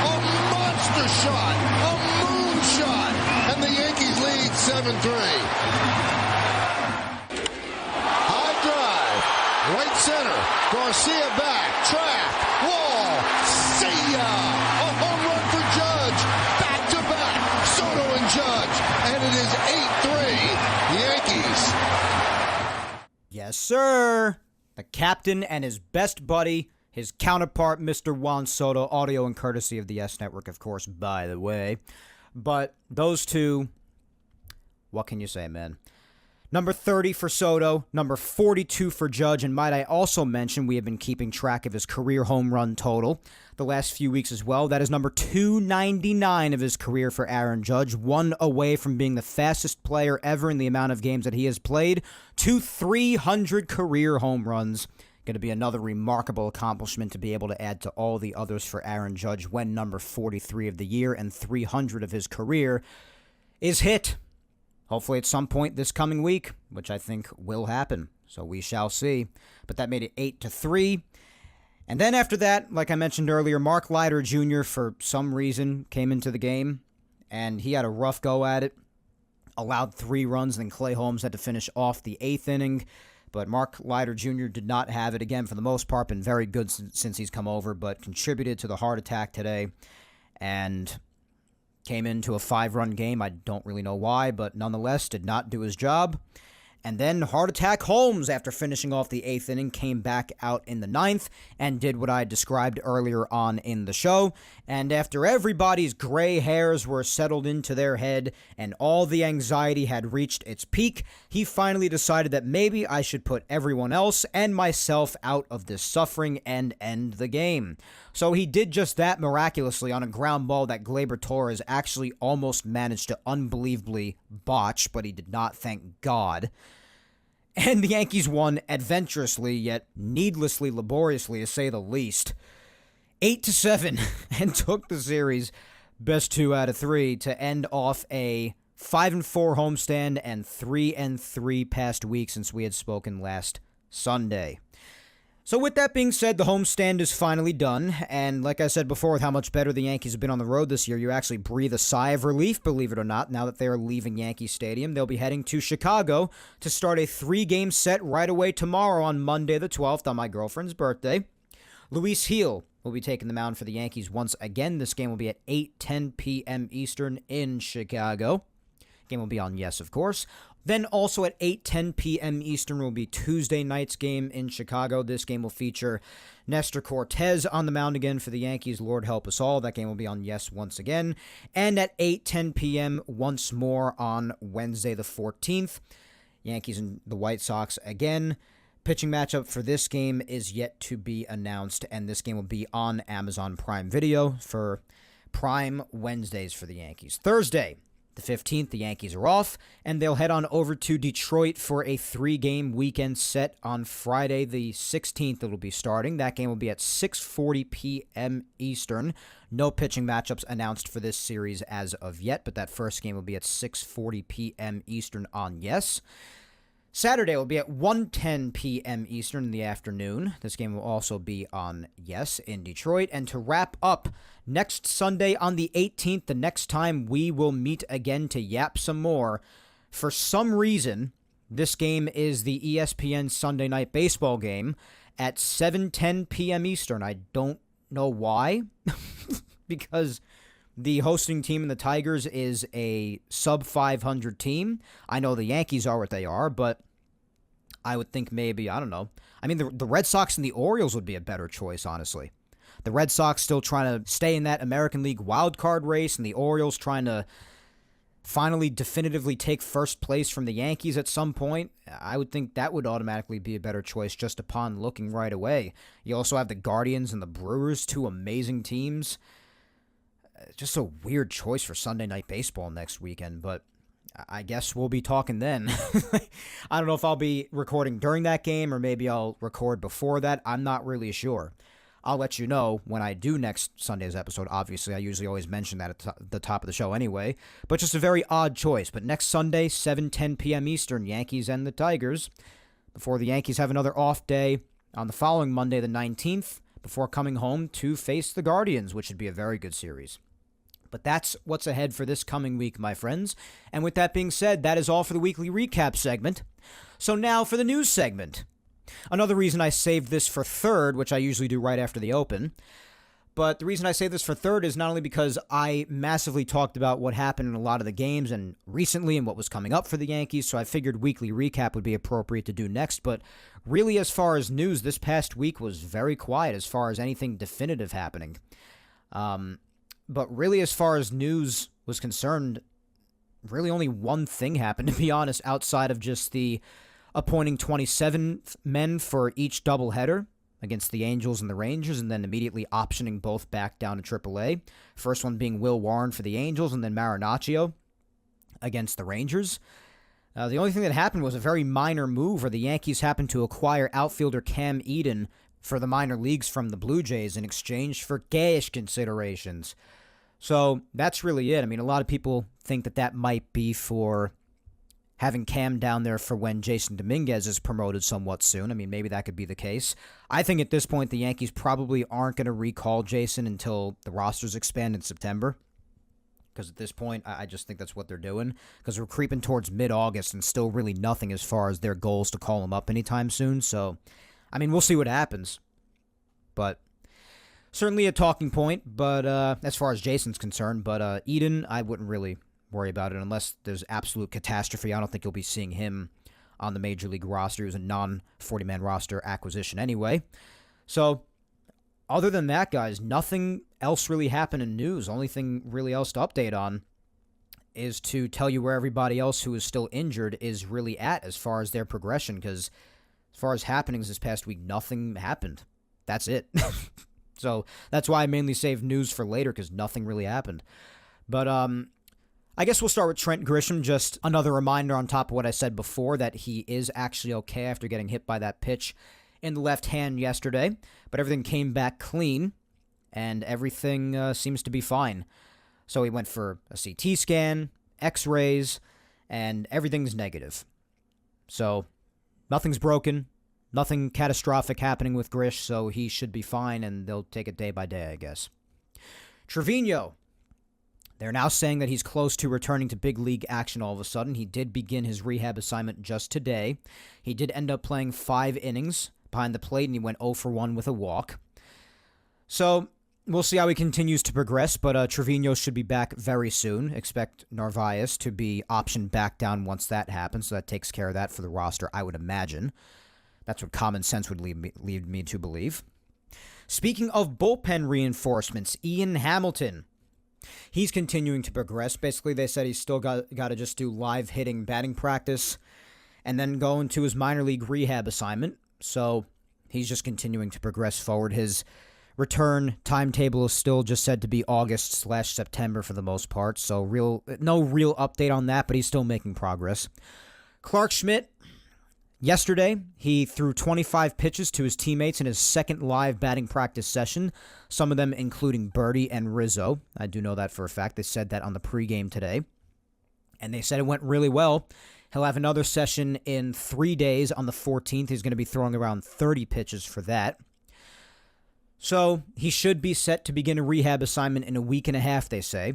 A monster shot! A moonshot! And the Yankees lead 7-3. Right center, Garcia back, track, wall, see ya! A home run for Judge, back to back, Soto and Judge, and it is 8-3, Yankees. Yes, sir! The captain and his best buddy, his counterpart, Mr. Juan Soto, audio and courtesy of the S Network, of course, by the way. But those two, what can you say, man? Number 30 for Soto, number 42 for Judge, and might I also mention we have been keeping track of his career home run total the last few weeks as well. That is number 299 of his career for Aaron Judge, one away from being the fastest player ever in the amount of games that he has played to 300 career home runs. Going to be another remarkable accomplishment to be able to add to all the others for Aaron Judge when number 43 of the year and 300 of his career is hit. Hopefully at some point this coming week, which I think will happen. So we shall see. But that made it 8-3. And then after that, like I mentioned earlier, Mark Leiter Jr. for some reason came into the game, and he had a rough go at it. Allowed 3 runs, and then Clay Holmes had to finish off the 8th inning. But Mark Leiter Jr. did not have it again for the most part. Been very good since he's come over, but contributed to the heart attack today. And came into a 5-run game. I don't really know why, but nonetheless did not do his job. And then Heart Attack Holmes, after finishing off the 8th inning, came back out in the 9th and did what I described earlier on in the show. And after everybody's gray hairs were settled into their head and all the anxiety had reached its peak, he finally decided that maybe I should put everyone else and myself out of this suffering and end the game. So he did just that miraculously on a ground ball that Gleyber Torres actually almost managed to unbelievably botch, but he did not, thank God. And the Yankees won adventurously, yet needlessly laboriously, to say the least, 8-7, and took the series best 2 out of 3 to end off a 5-4 homestand and 3-3 past week since we had spoken last Sunday. So with that being said, the homestand is finally done, and like I said before, with how much better the Yankees have been on the road this year, you actually breathe a sigh of relief, believe it or not, now that they are leaving Yankee Stadium. They'll be heading to Chicago to start a 3-game set right away tomorrow on Monday the 12th on my girlfriend's birthday. Luis Gil will be taking the mound for the Yankees once again. This game will be at 8:10 p.m. Eastern in Chicago. Game will be on Yes, of course. Then also at 8:10 p.m. Eastern will be Tuesday night's game in Chicago. This game will feature Nestor Cortez on the mound again for the Yankees. Lord help us all. That game will be on Yes once again. And at 8:10 p.m. once more on Wednesday the 14th, Yankees and the White Sox again. Pitching matchup for this game is yet to be announced, and this game will be on Amazon Prime Video for Prime Wednesdays for the Yankees. Thursday, the 15th, the Yankees are off, and they'll head on over to Detroit for a 3-game weekend set on Friday the 16th. It'll be starting. That game will be at 6:40 p.m. Eastern. No pitching matchups announced for this series as of yet, but that first game will be at 6:40 p.m. Eastern on Yes. Saturday will be at 1:10 p.m. Eastern in the afternoon. This game will also be on Yes in Detroit. And to wrap up, next Sunday on the 18th, the next time we will meet again to yap some more, for some reason, this game is the ESPN Sunday Night Baseball game at 7:10 p.m. Eastern. I don't know why, because the hosting team in the Tigers is a sub-500 team. I know the Yankees are what they are, but I would think maybe, I don't know. I mean, the Red Sox and the Orioles would be a better choice, honestly. The Red Sox still trying to stay in that American League wildcard race, and the Orioles trying to finally definitively take first place from the Yankees at some point. I would think that would automatically be a better choice just upon looking right away. You also have the Guardians and the Brewers, 2 amazing teams. Just a weird choice for Sunday Night Baseball next weekend, but I guess we'll be talking then. I don't know if I'll be recording during that game or maybe I'll record before that. I'm not really sure. I'll let you know when I do next Sunday's episode. Obviously, I usually always mention that at the top of the show anyway, but just a very odd choice. But next Sunday, 7:10 p.m. Eastern, Yankees and the Tigers, before the Yankees have another off day on the following Monday, the 19th, before coming home to face the Guardians, which should be a very good series. But that's what's ahead for this coming week, my friends. And with that being said, that is all for the weekly recap segment. So now for the news segment. Another reason I saved this for third, which I usually do right after the open. But the reason I say this for third is not only because I massively talked about what happened in a lot of the games and recently and what was coming up for the Yankees, so I figured weekly recap would be appropriate to do next. But really, as far as news, this past week was very quiet as far as anything definitive happening. But really, as far as news was concerned, really only one thing happened, to be honest, outside of just the appointing 27 men for each doubleheader against the Angels and the Rangers, and then immediately optioning both back down to AAA. First one being Will Warren for the Angels, and then Marinaccio against the Rangers. The only thing that happened was a very minor move where the Yankees happened to acquire outfielder Cam Eden for the minor leagues from the Blue Jays in exchange for cash considerations. So that's really it. I mean, a lot of people think that that might be for having Cam down there for when Jason Dominguez is promoted somewhat soon. I mean, maybe that could be the case. I think at this point the Yankees probably aren't going to recall Jason until the rosters expand in September. Because at this point, I just think that's what they're doing. Because we're creeping towards mid-August and still really nothing as far as their goals to call him up anytime soon. So, I mean, we'll see what happens. But certainly a talking point, but as far as Jason's concerned. But Eden, I wouldn't really worry about it unless there's absolute catastrophe. I don't think you'll be seeing him on the Major League roster. He was a non-40-man roster acquisition anyway. So, other than that, guys, nothing else really happened in news. Only thing really else to update on is to tell you where everybody else who is still injured is really at as far as their progression, because as far as happenings this past week, nothing happened. That's it. So that's why I mainly saved news for later, because nothing really happened. But I guess we'll start with Trent Grisham. Just another reminder on top of what I said before, that he is actually okay after getting hit by that pitch in the left hand yesterday. But everything came back clean, and everything seems to be fine. So he went for a CT scan, x-rays, and everything's negative. So nothing's broken, nothing catastrophic happening with Grish, so he should be fine, and they'll take it day by day, I guess. Trevino. They're now saying that he's close to returning to big league action all of a sudden. He did begin his rehab assignment just today. He did end up playing 5 innings behind the plate, and he went 0 for 1 with a walk. So we'll see how he continues to progress, but Trevino should be back very soon. Expect Narvaez to be optioned back down once that happens, so that takes care of that for the roster, I would imagine. That's what common sense would lead me to believe. Speaking of bullpen reinforcements, Ian Hamilton. He's continuing to progress. Basically, they said he's still got to just do live hitting batting practice and then go into his minor league rehab assignment. So he's just continuing to progress forward. His return timetable is still just said to be August/September for the most part. So no real update on that, but he's still making progress. Clark Schmidt. Yesterday, he threw 25 pitches to his teammates in his second live batting practice session, some of them including Birdie and Rizzo. I do know that for a fact. They said that on the pregame today. And they said it went really well. He'll have another session in 3 days on the 14th. He's going to be throwing around 30 pitches for that. So he should be set to begin a rehab assignment in a week and a half, they say,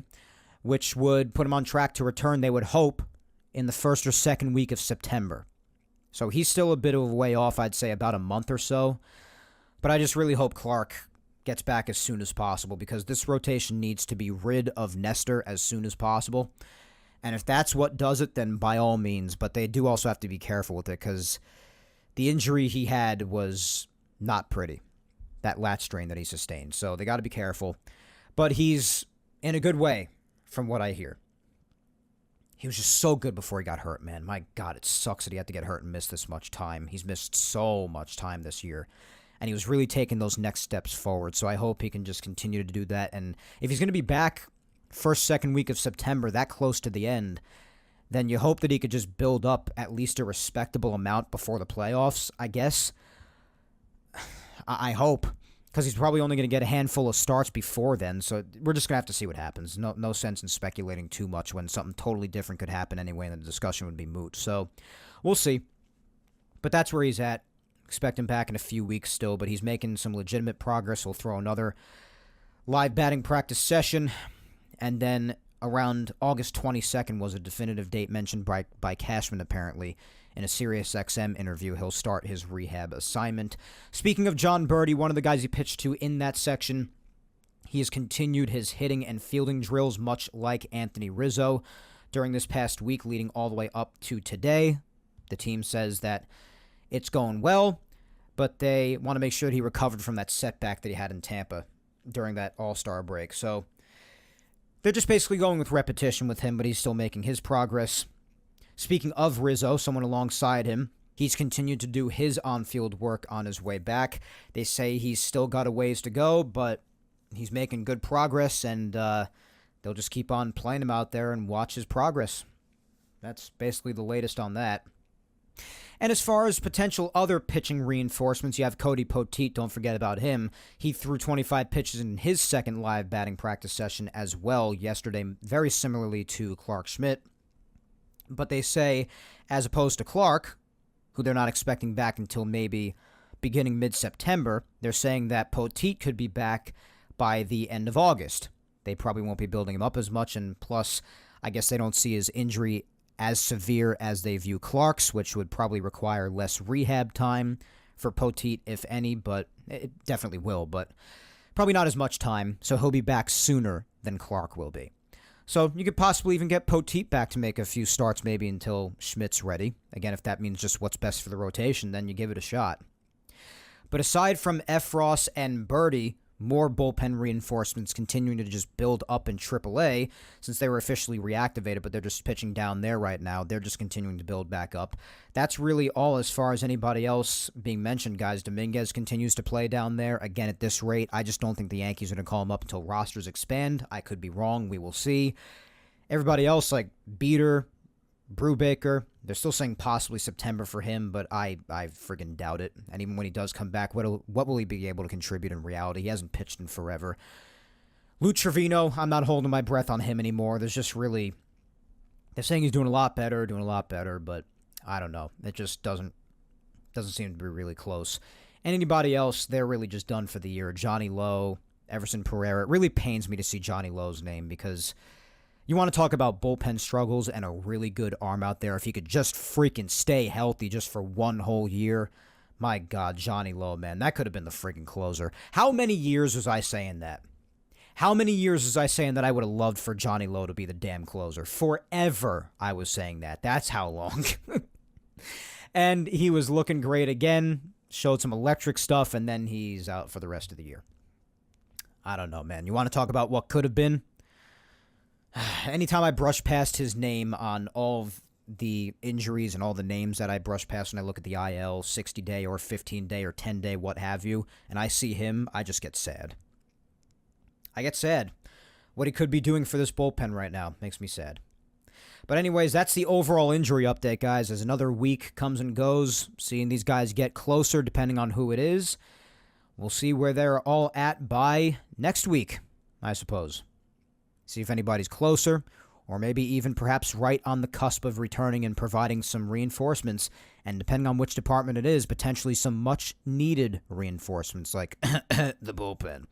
which would put him on track to return, they would hope, in the first or second week of September. So he's still a bit of a way off, I'd say about a month or so. But I just really hope Clark gets back as soon as possible, because this rotation needs to be rid of Nestor as soon as possible. And if that's what does it, then by all means. But they do also have to be careful with it, because the injury he had was not pretty, that lat strain that he sustained. So they got to be careful. But he's in a good way, from what I hear. He was just so good before he got hurt, man. My God, it sucks that he had to get hurt and miss this much time. He's missed so much time this year. And he was really taking those next steps forward. So I hope he can just continue to do that. And if he's going to be back first, second week of September, that close to the end, then you hope that he could just build up at least a respectable amount before the playoffs, I guess. I hope. Because he's probably only going to get a handful of starts before then, so we're just going to have to see what happens. No sense in speculating too much when something totally different could happen anyway, and the discussion would be moot. So we'll see. But that's where he's at. Expect him back in a few weeks still, but he's making some legitimate progress. He'll throw another live batting practice session, and then around August 22nd was a definitive date mentioned by Cashman, apparently. In a SiriusXM interview, he'll start his rehab assignment. Speaking of John Birdie, one of the guys he pitched to in that section, he has continued his hitting and fielding drills, much like Anthony Rizzo, during this past week, leading all the way up to today. The team says that it's going well, but they want to make sure that he recovered from that setback that he had in Tampa during that All-Star break. So They're just basically going with repetition with him, but he's still making his progress. Speaking of Rizzo, someone alongside him, he's continued to do his on-field work on his way back. They say he's still got a ways to go, but he's making good progress, and they'll just keep on playing him out there and watch his progress. That's basically the latest on that. And as far as potential other pitching reinforcements, you have Cody Poteet. Don't forget about him. He threw 25 pitches in his second live batting practice session as well yesterday, very similarly to Clark Schmidt. But they say, as opposed to Clark, who they're not expecting back until maybe beginning mid-September, they're saying that Poteet could be back by the end of August. They probably won't be building him up as much, and plus, I guess they don't see his injury as severe as they view Clark's, which would probably require less rehab time for Poteet, if any, but it definitely will, but probably not as much time, so he'll be back sooner than Clark will be. So you could possibly even get Poteet back to make a few starts maybe until Schmidt's ready. Again, if that means just what's best for the rotation, then you give it a shot. But aside from Efros and Birdie, more bullpen reinforcements continuing to just build up in AAA since they were officially reactivated, but they're just pitching down there right now. They're just continuing to build back up. That's really all as far as anybody else being mentioned, guys. Dominguez continues to play down there. Again, at this rate, I just don't think the Yankees are going to call him up until rosters expand. I could be wrong. We will see. Everybody else, like Beater, Brubaker, they're still saying possibly September for him, but I friggin' doubt it. And even when he does come back, what will he be able to contribute in reality? He hasn't pitched in forever. Lou Trevino, I'm not holding my breath on him anymore. There's just really... They're saying he's doing a lot better, but I don't know. It just doesn't seem to be really close. And anybody else, they're really just done for the year. Johnny Lowe, Everson Pereira. It really pains me to see Johnny Lowe's name because... You want to talk about bullpen struggles and a really good arm out there. If he could just freaking stay healthy just for one whole year. My God, Johnny Lowe, man. That could have been the freaking closer. How many years was I saying that? How many years was I saying that I would have loved for Johnny Lowe to be the damn closer? Forever I was saying that. That's how long. And he was looking great again. Showed some electric stuff, and then he's out for the rest of the year. I don't know, man. You want to talk about what could have been? Anytime I brush past his name on all of the injuries and all the names that I brush past when I look at the IL, 60-day or 15-day or 10-day, what have you, and I see him, I just get sad. I get sad. What he could be doing for this bullpen right now makes me sad. But anyways, that's the overall injury update, guys. As another week comes and goes, seeing these guys get closer depending on who it is. We'll see where they're all at by next week, I suppose. See if anybody's closer, or maybe even perhaps right on the cusp of returning and providing some reinforcements, and depending on which department it is, potentially some much-needed reinforcements, like the bullpen.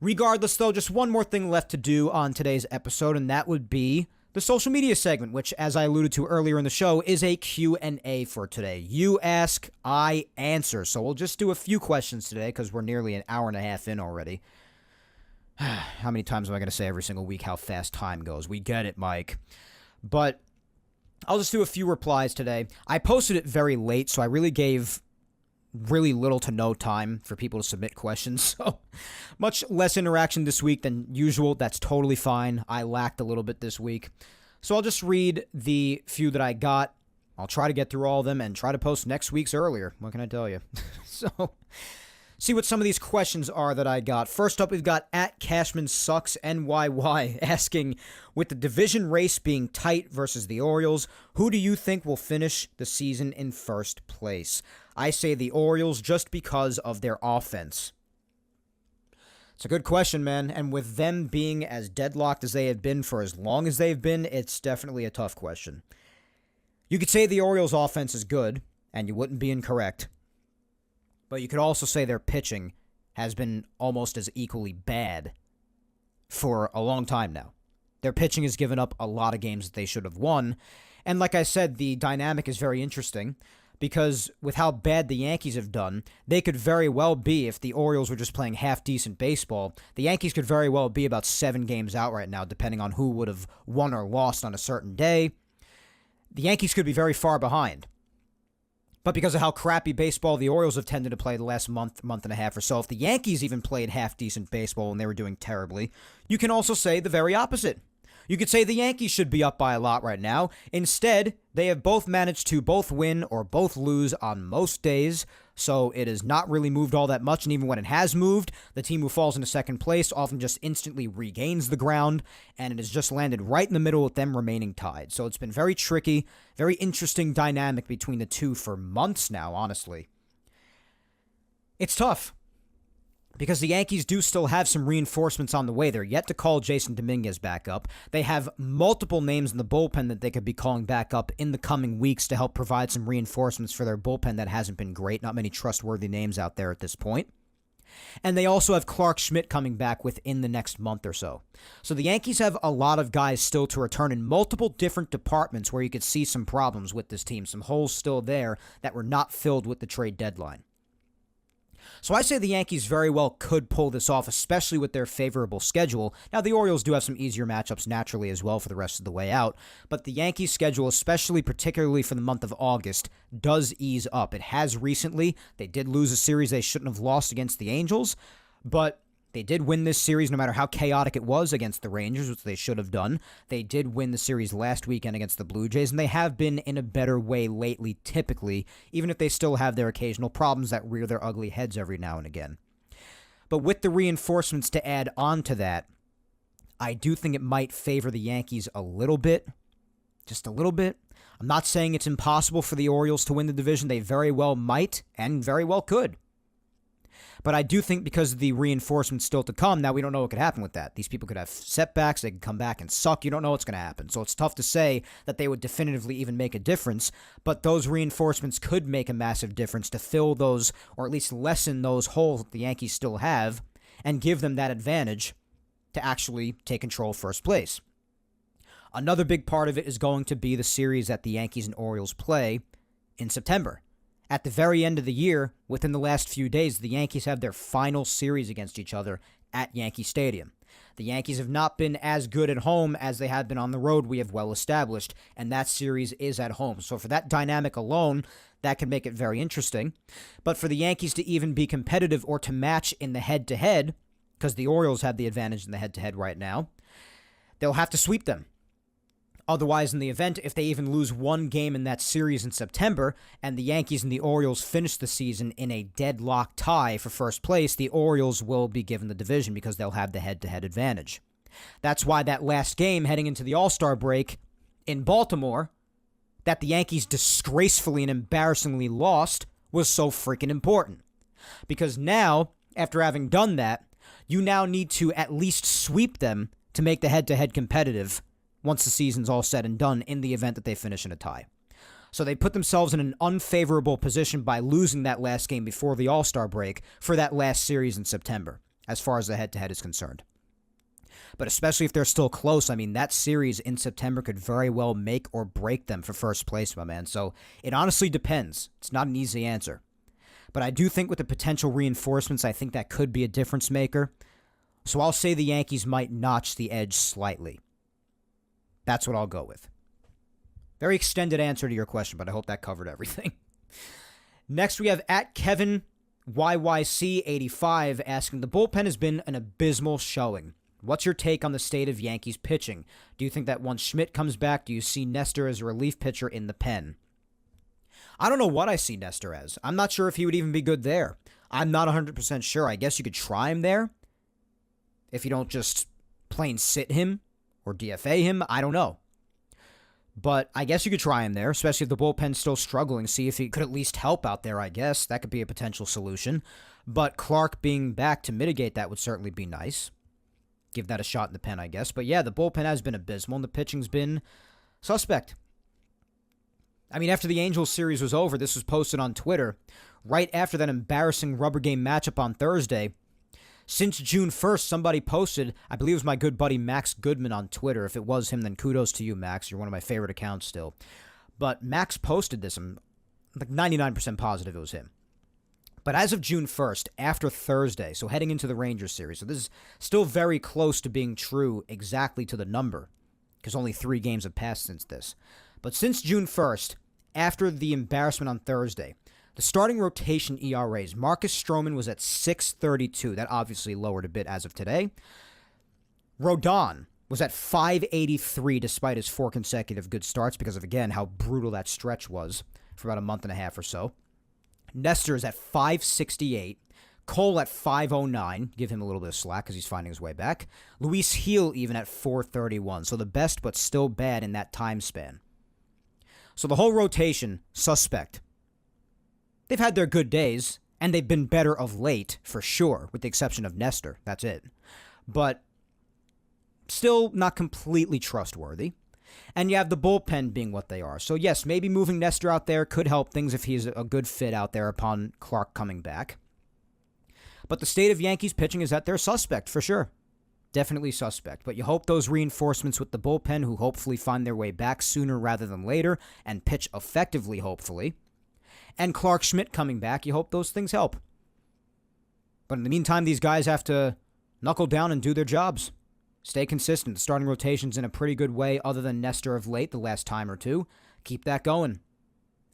Regardless, though, just one more thing left to do on today's episode, and that would be the social media segment, which, as I alluded to earlier in the show, is a Q&A for today. You ask, I answer. So we'll just do a few questions today, because we're nearly an hour and a half in already. How many times am I going to say every single week how fast time goes? We get it, Mike. But I'll just do a few replies today. I posted it very late, so I really gave really little to no time for people to submit questions. So much less interaction this week than usual. That's totally fine. I lacked a little bit this week. So I'll just read the few that I got. I'll try to get through all of them and try to post next week's earlier. What can I tell you? So... see what some of these questions are that I got. First up, we've got @CashmanSucksNYY asking, with the division race being tight versus the Orioles, who do you think will finish the season in first place? I say the Orioles just because of their offense. It's a good question, man, and with them being as deadlocked as they have been for as long as they've been, it's definitely a tough question. You could say the Orioles' offense is good, and you wouldn't be incorrect. But you could also say their pitching has been almost as equally bad for a long time now. Their pitching has given up a lot of games that they should have won. And like I said, the dynamic is very interesting because with how bad the Yankees have done, they could very well be, if the Orioles were just playing half-decent baseball, the Yankees could very well be about 7 games out right now, depending on who would have won or lost on a certain day. The Yankees could be very far behind. But because of how crappy baseball the Orioles have tended to play the last month and a half or so, if the Yankees even played half-decent baseball when they were doing terribly, you can also say the very opposite. You could say the Yankees should be up by a lot right now. Instead, they have both managed to both win or both lose on most days, so it has not really moved all that much, and even when it has moved, the team who falls into second place often just instantly regains the ground, and it has just landed right in the middle with them remaining tied. So it's been very tricky, very interesting dynamic between the two for months now, honestly. It's tough, because the Yankees do still have some reinforcements on the way. They're yet to call Jason Dominguez back up. They have multiple names in the bullpen that they could be calling back up in the coming weeks to help provide some reinforcements for their bullpen that hasn't been great. Not many trustworthy names out there at this point. And they also have Clark Schmidt coming back within the next month or so. So the Yankees have a lot of guys still to return in multiple different departments where you could see some problems with this team, some holes still there that were not filled with the trade deadline. So I say the Yankees very well could pull this off, especially with their favorable schedule. Now, the Orioles do have some easier matchups naturally as well for the rest of the way out, but the Yankees' schedule, particularly for the month of August, does ease up. It has recently. They did lose a series they shouldn't have lost against the Angels, but they did win this series no matter how chaotic it was against the Rangers, which they should have done. They did win the series last weekend against the Blue Jays, and they have been in a better way lately, typically, even if they still have their occasional problems that rear their ugly heads every now and again. But with the reinforcements to add on to that, I do think it might favor the Yankees a little bit. Just a little bit. I'm not saying it's impossible for the Orioles to win the division. They very well might, and very well could. But I do think because of the reinforcements still to come, now we don't know what could happen with that. These people could have setbacks, they could come back and suck. You don't know what's going to happen. So it's tough to say that they would definitively even make a difference. But those reinforcements could make a massive difference to fill those, or at least lessen those holes that the Yankees still have, and give them that advantage to actually take control of first place. Another big part of it is going to be the series that the Yankees and Orioles play in September. At the very end of the year, within the last few days, the Yankees have their final series against each other at Yankee Stadium. The Yankees have not been as good at home as they have been on the road, we have well established, and that series is at home. So for that dynamic alone, that could make it very interesting. But for the Yankees to even be competitive or to match in the head-to-head, because the Orioles have the advantage in the head-to-head right now, they'll have to sweep them. Otherwise, in the event, if they even lose one game in that series in September, and the Yankees and the Orioles finish the season in a deadlock tie for first place, the Orioles will be given the division because they'll have the head-to-head advantage. That's why that last game heading into the All-Star break in Baltimore, that the Yankees disgracefully and embarrassingly lost, was so freaking important. Because now, after having done that, you now need to at least sweep them to make the head-to-head competitive once the season's all said and done in the event that they finish in a tie. So they put themselves in an unfavorable position by losing that last game before the All-Star break for that last series in September, as far as the head-to-head is concerned. But especially if they're still close, I mean, that series in September could very well make or break them for first place, my man. So it honestly depends. It's not an easy answer. But I do think with the potential reinforcements, I think that could be a difference maker. So I'll say the Yankees might notch the edge slightly. That's what I'll go with. Very extended answer to your question, but I hope that covered everything. Next, we have at Kevin YYC85 asking, the bullpen has been an abysmal showing. What's your take on the state of Yankees pitching? Do you think that once Schmidt comes back, do you see Nestor as a relief pitcher in the pen? I don't know what I see Nestor as. I'm not sure if he would even be good there. I'm not 100% sure. I guess you could try him there if you don't just plain sit him or DFA him. I don't know. But I guess you could try him there, especially if the bullpen's still struggling. See if he could at least help out there, I guess. That could be a potential solution. But Clark being back to mitigate that would certainly be nice. Give that a shot in the pen, I guess. But yeah, the bullpen has been abysmal, and the pitching's been suspect. I mean, after the Angels series was over, this was posted on Twitter, right after that embarrassing rubber game matchup on Thursday. Since June 1st, somebody posted, I believe it was my good buddy Max Goodman on Twitter. If it was him, then kudos to you, Max. You're one of my favorite accounts still. But Max posted this. I'm like 99% positive it was him. But as of June 1st, after Thursday, so heading into the Rangers series, so this is still very close to being true exactly to the number, because only 3 games have passed since this. But since June 1st, after the embarrassment on Thursday, the starting rotation ERAs, Marcus Stroman was at 6.32. That obviously lowered a bit as of today. Rodon was at 5.83 despite his 4 consecutive good starts because of, again, how brutal that stretch was for about a month and a half or so. Nestor is at 5.68. Cole at 5.09. Give him a little bit of slack because he's finding his way back. Luis Gil even at 4.31. So the best but still bad in that time span. So the whole rotation, suspect. They've had their good days, and they've been better of late, for sure, with the exception of Nestor. That's it. But still not completely trustworthy. And you have the bullpen being what they are. So yes, maybe moving Nestor out there could help things if he's a good fit out there upon Clark coming back. But the state of Yankees pitching is that they're suspect, for sure. Definitely suspect. But you hope those reinforcements with the bullpen, who hopefully find their way back sooner rather than later and pitch effectively, hopefully. And Clark Schmidt coming back, you hope those things help. But in the meantime, these guys have to knuckle down and do their jobs. Stay consistent. The starting rotation's in a pretty good way other than Nestor of late, the last time or two. Keep that going.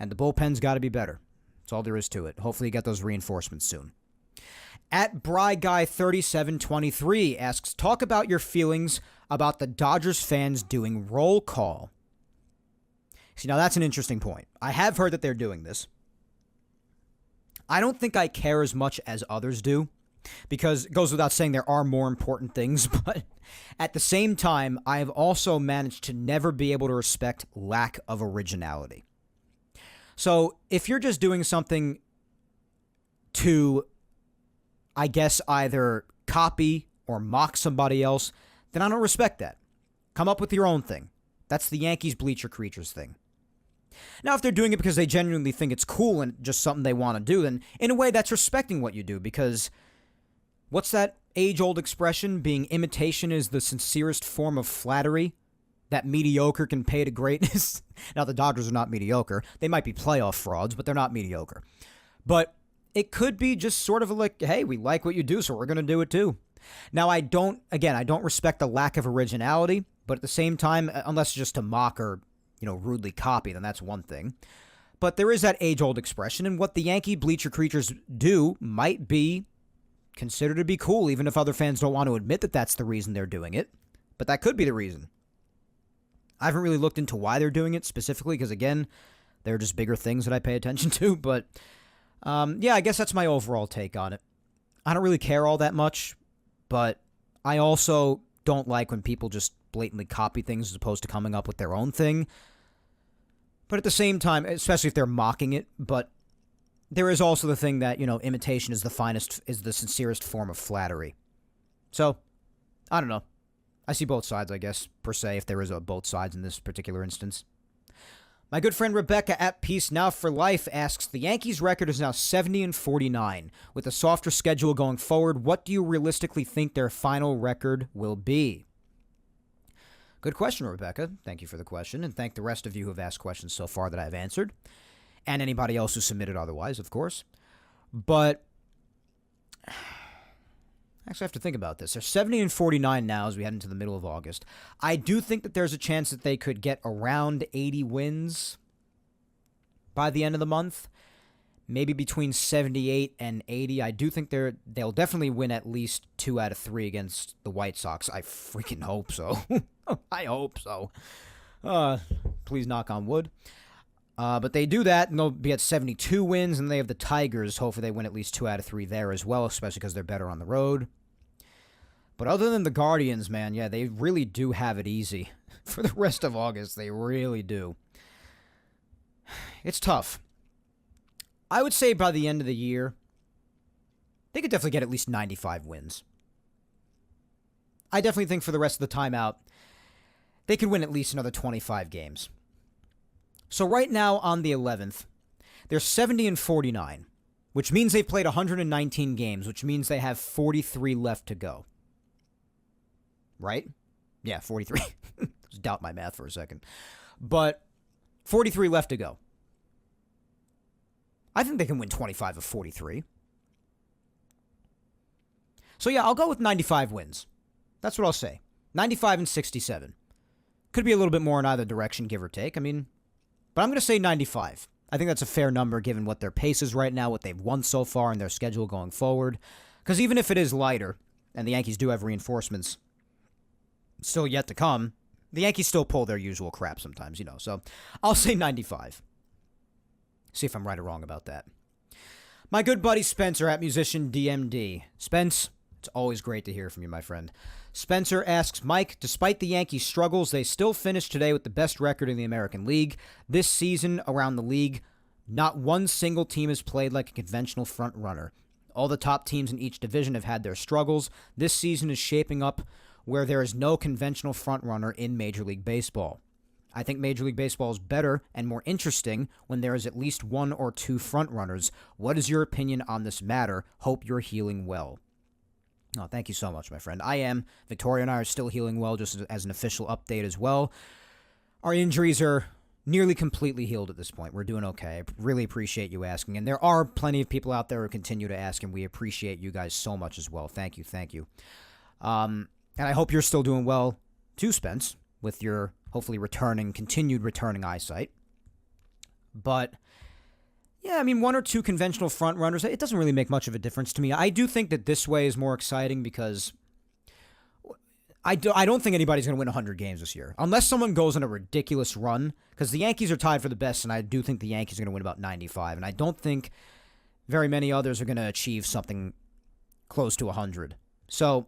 And the bullpen's got to be better. That's all there is to it. Hopefully you get those reinforcements soon. At BryGuy3723 asks, talk about your feelings about the Dodgers fans doing roll call. See, now that's an interesting point. I have heard that they're doing this. I don't think I care as much as others do, because it goes without saying there are more important things, but at the same time, I have also managed to never be able to respect lack of originality. So if you're just doing something to, I guess, either copy or mock somebody else, then I don't respect that. Come up with your own thing. That's the Yankees bleacher creatures thing. Now, if they're doing it because they genuinely think it's cool and just something they want to do, then in a way that's respecting what you do, because what's that age-old expression? Being imitation is the sincerest form of flattery. That mediocre can pay to greatness. Now, the Dodgers are not mediocre. They might be playoff frauds, but they're not mediocre. But it could be just sort of like, hey, we like what you do, so we're going to do it too. Now, I don't respect the lack of originality, but at the same time, unless it's just to mock or rudely copy, then that's one thing. But there is that age-old expression, and what the Yankee bleacher creatures do might be considered to be cool, even if other fans don't want to admit that that's the reason they're doing it. But that could be the reason. I haven't really looked into why they're doing it specifically, because again, there are just bigger things that I pay attention to. But yeah, I guess that's my overall take on it. I don't really care all that much, but I also don't like when people just blatantly copy things as opposed to coming up with their own thing. But at the same time, especially if they're mocking it, but there is also the thing that, imitation is the sincerest form of flattery. So, I don't know. I see both sides, I guess, per se, if there is a both sides in this particular instance. My good friend Rebecca at Peace Now for Life asks, the Yankees' record is now 70-49. With a softer schedule going forward, what do you realistically think their final record will be? Good question, Rebecca. Thank you for the question, and thank the rest of you who have asked questions so far that I've answered, and anybody else who submitted otherwise, of course. But actually, I have to think about this. They're 70-49 now as we head into the middle of August. I do think that there's a chance that they could get around 80 wins by the end of the month. Maybe between 78 and 80. I do think they'll definitely win at least 2 out of 3 against the White Sox. I freaking hope so. I hope so. Please knock on wood. But they do that, and they'll be at 72 wins, and they have the Tigers. Hopefully they win at least 2 out of 3 there as well, especially because they're better on the road. But other than the Guardians, man, yeah, they really do have it easy. For the rest of August, they really do. It's tough. I would say by the end of the year, they could definitely get at least 95 wins. I definitely think for the rest of the time out, they could win at least another 25 games. So right now on the 11th, they're 70-49, which means they've played 119 games, which means they have 43 left to go. Right? Yeah, 43. Just doubt my math for a second. But 43 left to go. I think they can win 25 of 43. So yeah, I'll go with 95 wins. That's what I'll say. 95 and 67. Could be a little bit more in either direction, give or take. But But I'm going to say 95. I think that's a fair number given what their pace is right now, what they've won so far, and their schedule going forward. Because even if it is lighter, and the Yankees do have reinforcements still yet to come, the Yankees still pull their usual crap sometimes, So I'll say 95. See if I'm right or wrong about that. My good buddy Spencer at Musician DMD. Spence, it's always great to hear from you, my friend. Spencer asks, Mike, despite the Yankees' struggles, they still finished today with the best record in the American League. This season, around the league, not one single team has played like a conventional front runner. All the top teams in each division have had their struggles. This season is shaping up where there is no conventional front runner in Major League Baseball. I think Major League Baseball is better and more interesting when there is at least one or two front runners. What is your opinion on this matter? Hope you're healing well. Oh, thank you so much, my friend. I am. Victoria and I are still healing well, just as an official update as well. Our injuries are nearly completely healed at this point. We're doing okay. I really appreciate you asking. And there are plenty of people out there who continue to ask, and we appreciate you guys so much as well. Thank you, thank you. And I hope you're still doing well, too, Spence, with your hopefully continued returning eyesight. But, yeah, I mean, one or two conventional front runners, it doesn't really make much of a difference to me. I do think that this way is more exciting because I don't think anybody's going to win 100 games this year. Unless someone goes on a ridiculous run, because the Yankees are tied for the best, and I do think the Yankees are going to win about 95. And I don't think very many others are going to achieve something close to 100. So,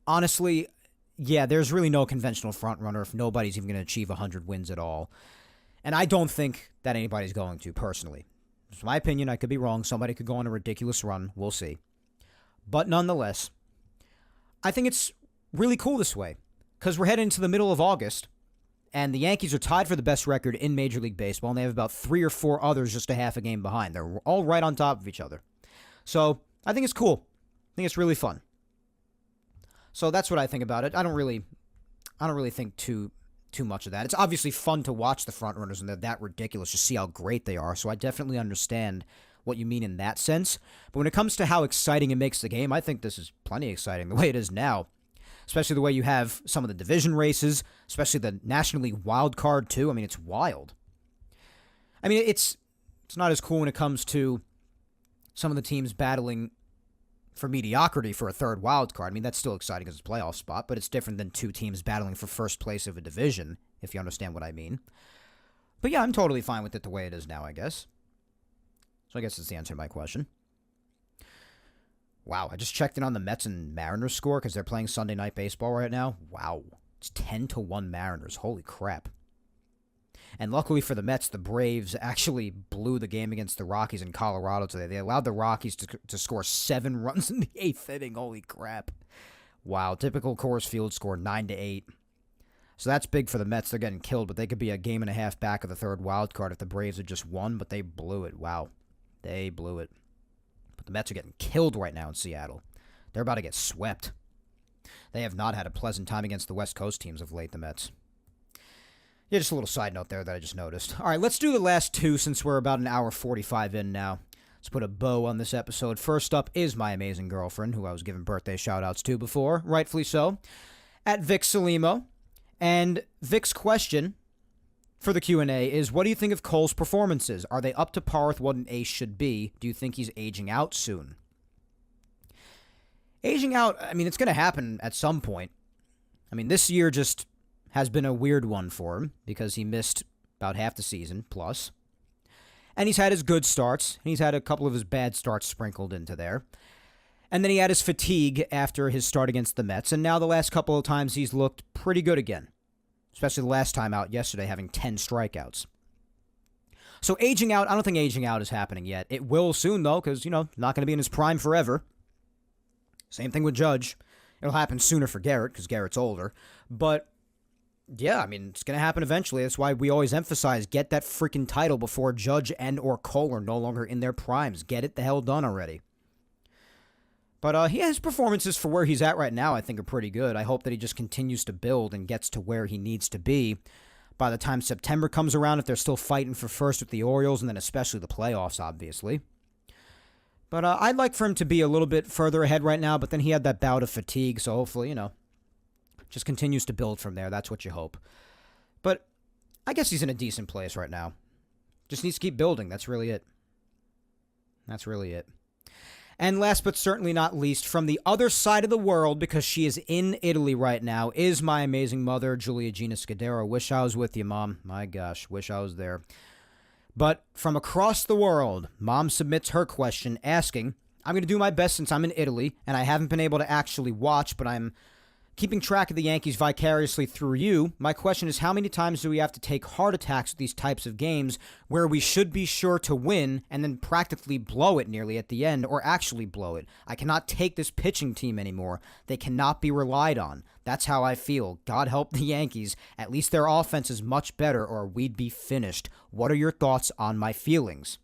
honestly, yeah, there's really no conventional front runner if nobody's even going to achieve 100 wins at all. And I don't think that anybody's going to, personally. It's my opinion. I could be wrong. Somebody could go on a ridiculous run. We'll see. But nonetheless, I think it's really cool this way because we're heading into the middle of August, and the Yankees are tied for the best record in Major League Baseball, and they have about 3 or 4 others just a half a game behind. They're all right on top of each other. So I think it's cool. I think it's really fun. So that's what I think about it. I don't really think too much of that. It's obviously fun to watch the front runners, and they're that ridiculous to see how great they are. So I definitely understand what you mean in that sense. But when it comes to how exciting it makes the game, I think this is plenty exciting the way it is now. Especially the way you have some of the division races, especially the National League wild card too. I mean, it's wild. I mean, it's not as cool when it comes to some of the teams battling for mediocrity for a third wild card. I mean, that's still exciting because it's a playoff spot, but it's different than two teams battling for first place of a division, if you understand what I mean. But yeah, I'm totally fine with it the way it is now, I guess. So I guess that's the answer to my question. Wow, I just checked in on the Mets and Mariners score because they're playing Sunday Night Baseball right now. Wow, it's 10-1 Mariners. Holy crap. And luckily for the Mets, the Braves actually blew the game against the Rockies in Colorado today. They allowed the Rockies to score 7 runs in the 8th inning. Holy crap. Wow, typical Coors Field score, 9-8. So that's big for the Mets. They're getting killed, but they could be a game and a half back of the third wild card if the Braves had just won, but they blew it. Wow, they blew it. But the Mets are getting killed right now in Seattle. They're about to get swept. They have not had a pleasant time against the West Coast teams of late, the Mets. Yeah, just a little side note there that I just noticed. All right, let's do the last two since we're about an hour 45 in now. Let's put a bow on this episode. First up is my amazing girlfriend, who I was giving birthday shout-outs to before, rightfully so, at Vic Salimo. And Vic's question for the Q&A is, what do you think of Cole's performances? Are they up to par with what an ace should be? Do you think he's aging out soon? Aging out, I mean, it's going to happen at some point. I mean, this year just has been a weird one for him because he missed about half the season plus. And he's had his good starts, and he's had a couple of his bad starts sprinkled into there. And then he had his fatigue after his start against the Mets, and now the last couple of times he's looked pretty good again, especially the last time out yesterday having 10 strikeouts. So aging out, I don't think aging out is happening yet. It will soon, though, because, not going to be in his prime forever. Same thing with Judge. It'll happen sooner for Garrett because Garrett's older. But yeah, I mean, it's going to happen eventually. That's why we always emphasize get that freaking title before Judge and or Cole are no longer in their primes. Get it the hell done already. But his performances for where he's at right now, I think, are pretty good. I hope that he just continues to build and gets to where he needs to be by the time September comes around, if they're still fighting for first with the Orioles, and then especially the playoffs, obviously. But I'd like for him to be a little bit further ahead right now, but then he had that bout of fatigue, so hopefully, just continues to build from there. That's what you hope. But I guess he's in a decent place right now. Just needs to keep building. That's really it. That's really it. And last but certainly not least, from the other side of the world, because she is in Italy right now, is my amazing mother, Julia Gina Scudero. Wish I was with you, Mom. My gosh, wish I was there. But from across the world, Mom submits her question asking, I'm going to do my best since I'm in Italy, and I haven't been able to actually watch, but I'm keeping track of the Yankees vicariously through you. My question is, how many times do we have to take heart attacks with these types of games where we should be sure to win and then practically blow it nearly at the end, or actually blow it? I cannot take this pitching team anymore. They cannot be relied on. That's how I feel. God help the Yankees. At least their offense is much better, or we'd be finished. What are your thoughts on my feelings?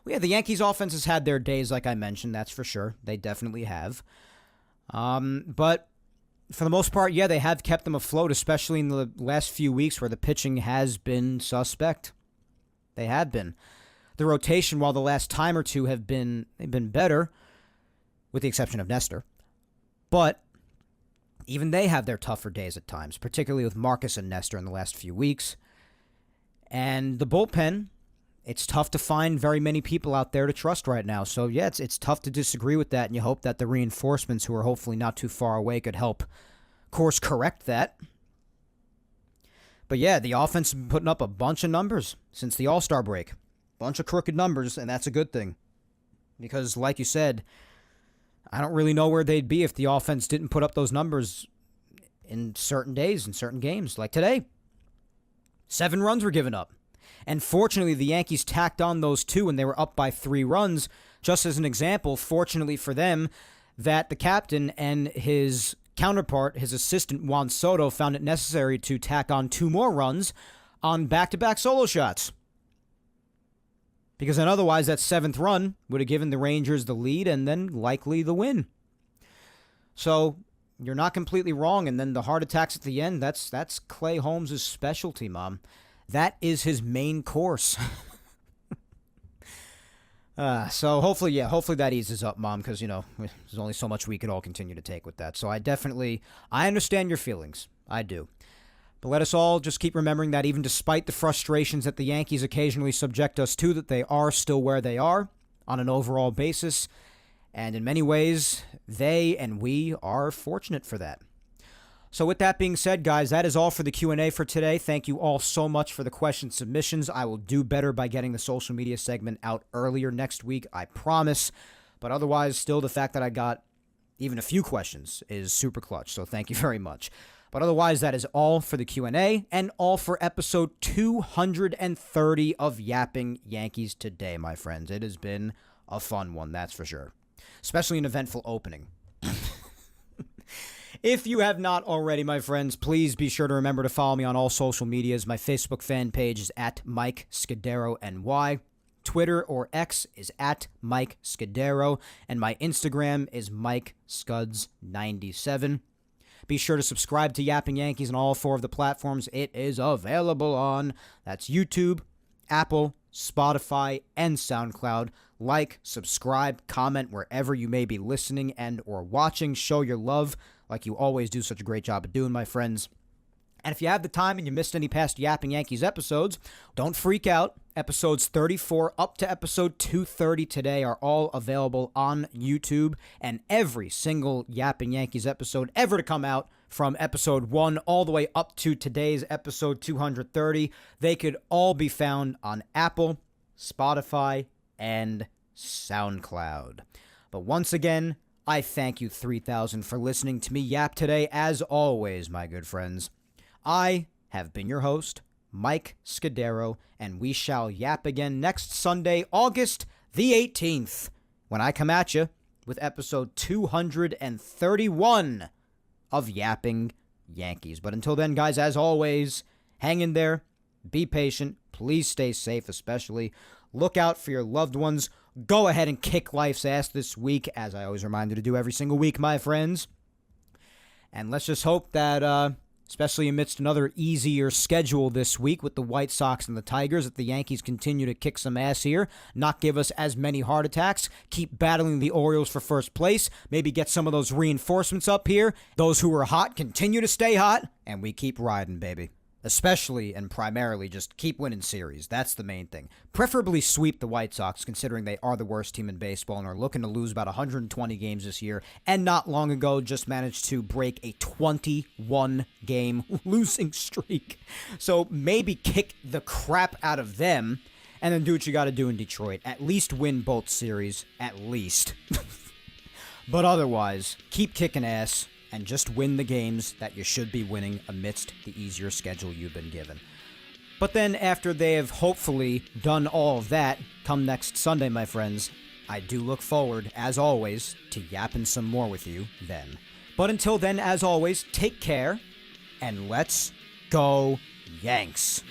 Well, yeah, the Yankees offense has had their days, like I mentioned, that's for sure. They definitely have. But for the most part, yeah, they have kept them afloat, especially in the last few weeks where the pitching has been suspect. They have been. The rotation, while the last time or two they've been better, with the exception of Nestor. But even they have their tougher days at times, particularly with Marcus and Nestor in the last few weeks. And the bullpen, it's tough to find very many people out there to trust right now. So, yeah, it's tough to disagree with that, and you hope that the reinforcements, who are hopefully not too far away, could help course correct that. But, yeah, the offense has been putting up a bunch of numbers since the All-Star break. Bunch of crooked numbers, and that's a good thing. Because, like you said, I don't really know where they'd be if the offense didn't put up those numbers in certain days, in certain games. Like today, 7 runs were given up. And fortunately, the Yankees tacked on those 2 when they were up by 3 runs. Just as an example, fortunately for them, that the captain and his counterpart, his assistant Juan Soto, found it necessary to tack on 2 more runs on back-to-back solo shots. Because then otherwise, that 7th run would have given the Rangers the lead and then likely the win. So you're not completely wrong. And then the heart attacks at the end, that's Clay Holmes' specialty, Mom. That is his main course. So hopefully that eases up, Mom, because, there's only so much we could all continue to take with that. So I understand your feelings. I do. But let us all just keep remembering that even despite the frustrations that the Yankees occasionally subject us to, that they are still where they are on an overall basis. And in many ways, they and we are fortunate for that. So with that being said, guys, that is all for the Q&A for today. Thank you all so much for the question submissions. I will do better by getting the social media segment out earlier next week, I promise. But otherwise, still the fact that I got even a few questions is super clutch, so thank you very much. But otherwise, that is all for the Q&A and all for episode 230 of Yapping Yankees today, my friends. It has been a fun one, that's for sure. Especially an eventful opening. If you have not already, my friends, please be sure to remember to follow me on all social medias. My Facebook fan page is at Mike Scudero NY. Twitter or X is at Mike Scudero. And my Instagram is Mike Scuds97. Be sure to subscribe to Yapping Yankees on all 4 of the platforms it is available on. That's YouTube, Apple, Spotify, and SoundCloud. Like, subscribe, comment wherever you may be listening and or watching. Show your love like you always do such a great job of doing, my friends. And if you have the time and you missed any past Yapping Yankees episodes, don't freak out. Episodes 34 up to episode 230 today are all available on YouTube. And every single Yapping Yankees episode ever to come out, from episode 1 all the way up to today's episode 230, they could all be found on Apple, Spotify, and SoundCloud. But once again, I thank you 3,000 for listening to me yap today. As always, my good friends, I have been your host, Mike Scudero, and we shall yap again next Sunday, August the 18th, when I come at you with episode 231 of Yapping Yankees. But until then, guys, as always, hang in there, be patient, please stay safe especially, look out for your loved ones, go ahead and kick life's ass this week, as I always remind you to do every single week, my friends. And let's just hope that, especially amidst another easier schedule this week with the White Sox and the Tigers, that the Yankees continue to kick some ass here, not give us as many heart attacks, keep battling the Orioles for first place, maybe get some of those reinforcements up here. Those who are hot continue to stay hot, and we keep riding, baby. especially and primarily just keep winning series. That's the main thing. Preferably sweep the White Sox, considering they are the worst team in baseball and are looking to lose about 120 games this year, and not long ago just managed to break a 21-game losing streak. So maybe kick the crap out of them, and then do what you got to do in Detroit. At least win both series. At least. But otherwise, keep kicking ass and just win the games that you should be winning amidst the easier schedule you've been given. But then after they have hopefully done all of that, come next Sunday, my friends, I do look forward, as always, to yapping some more with you then. But until then, as always, take care, and let's go Yanks.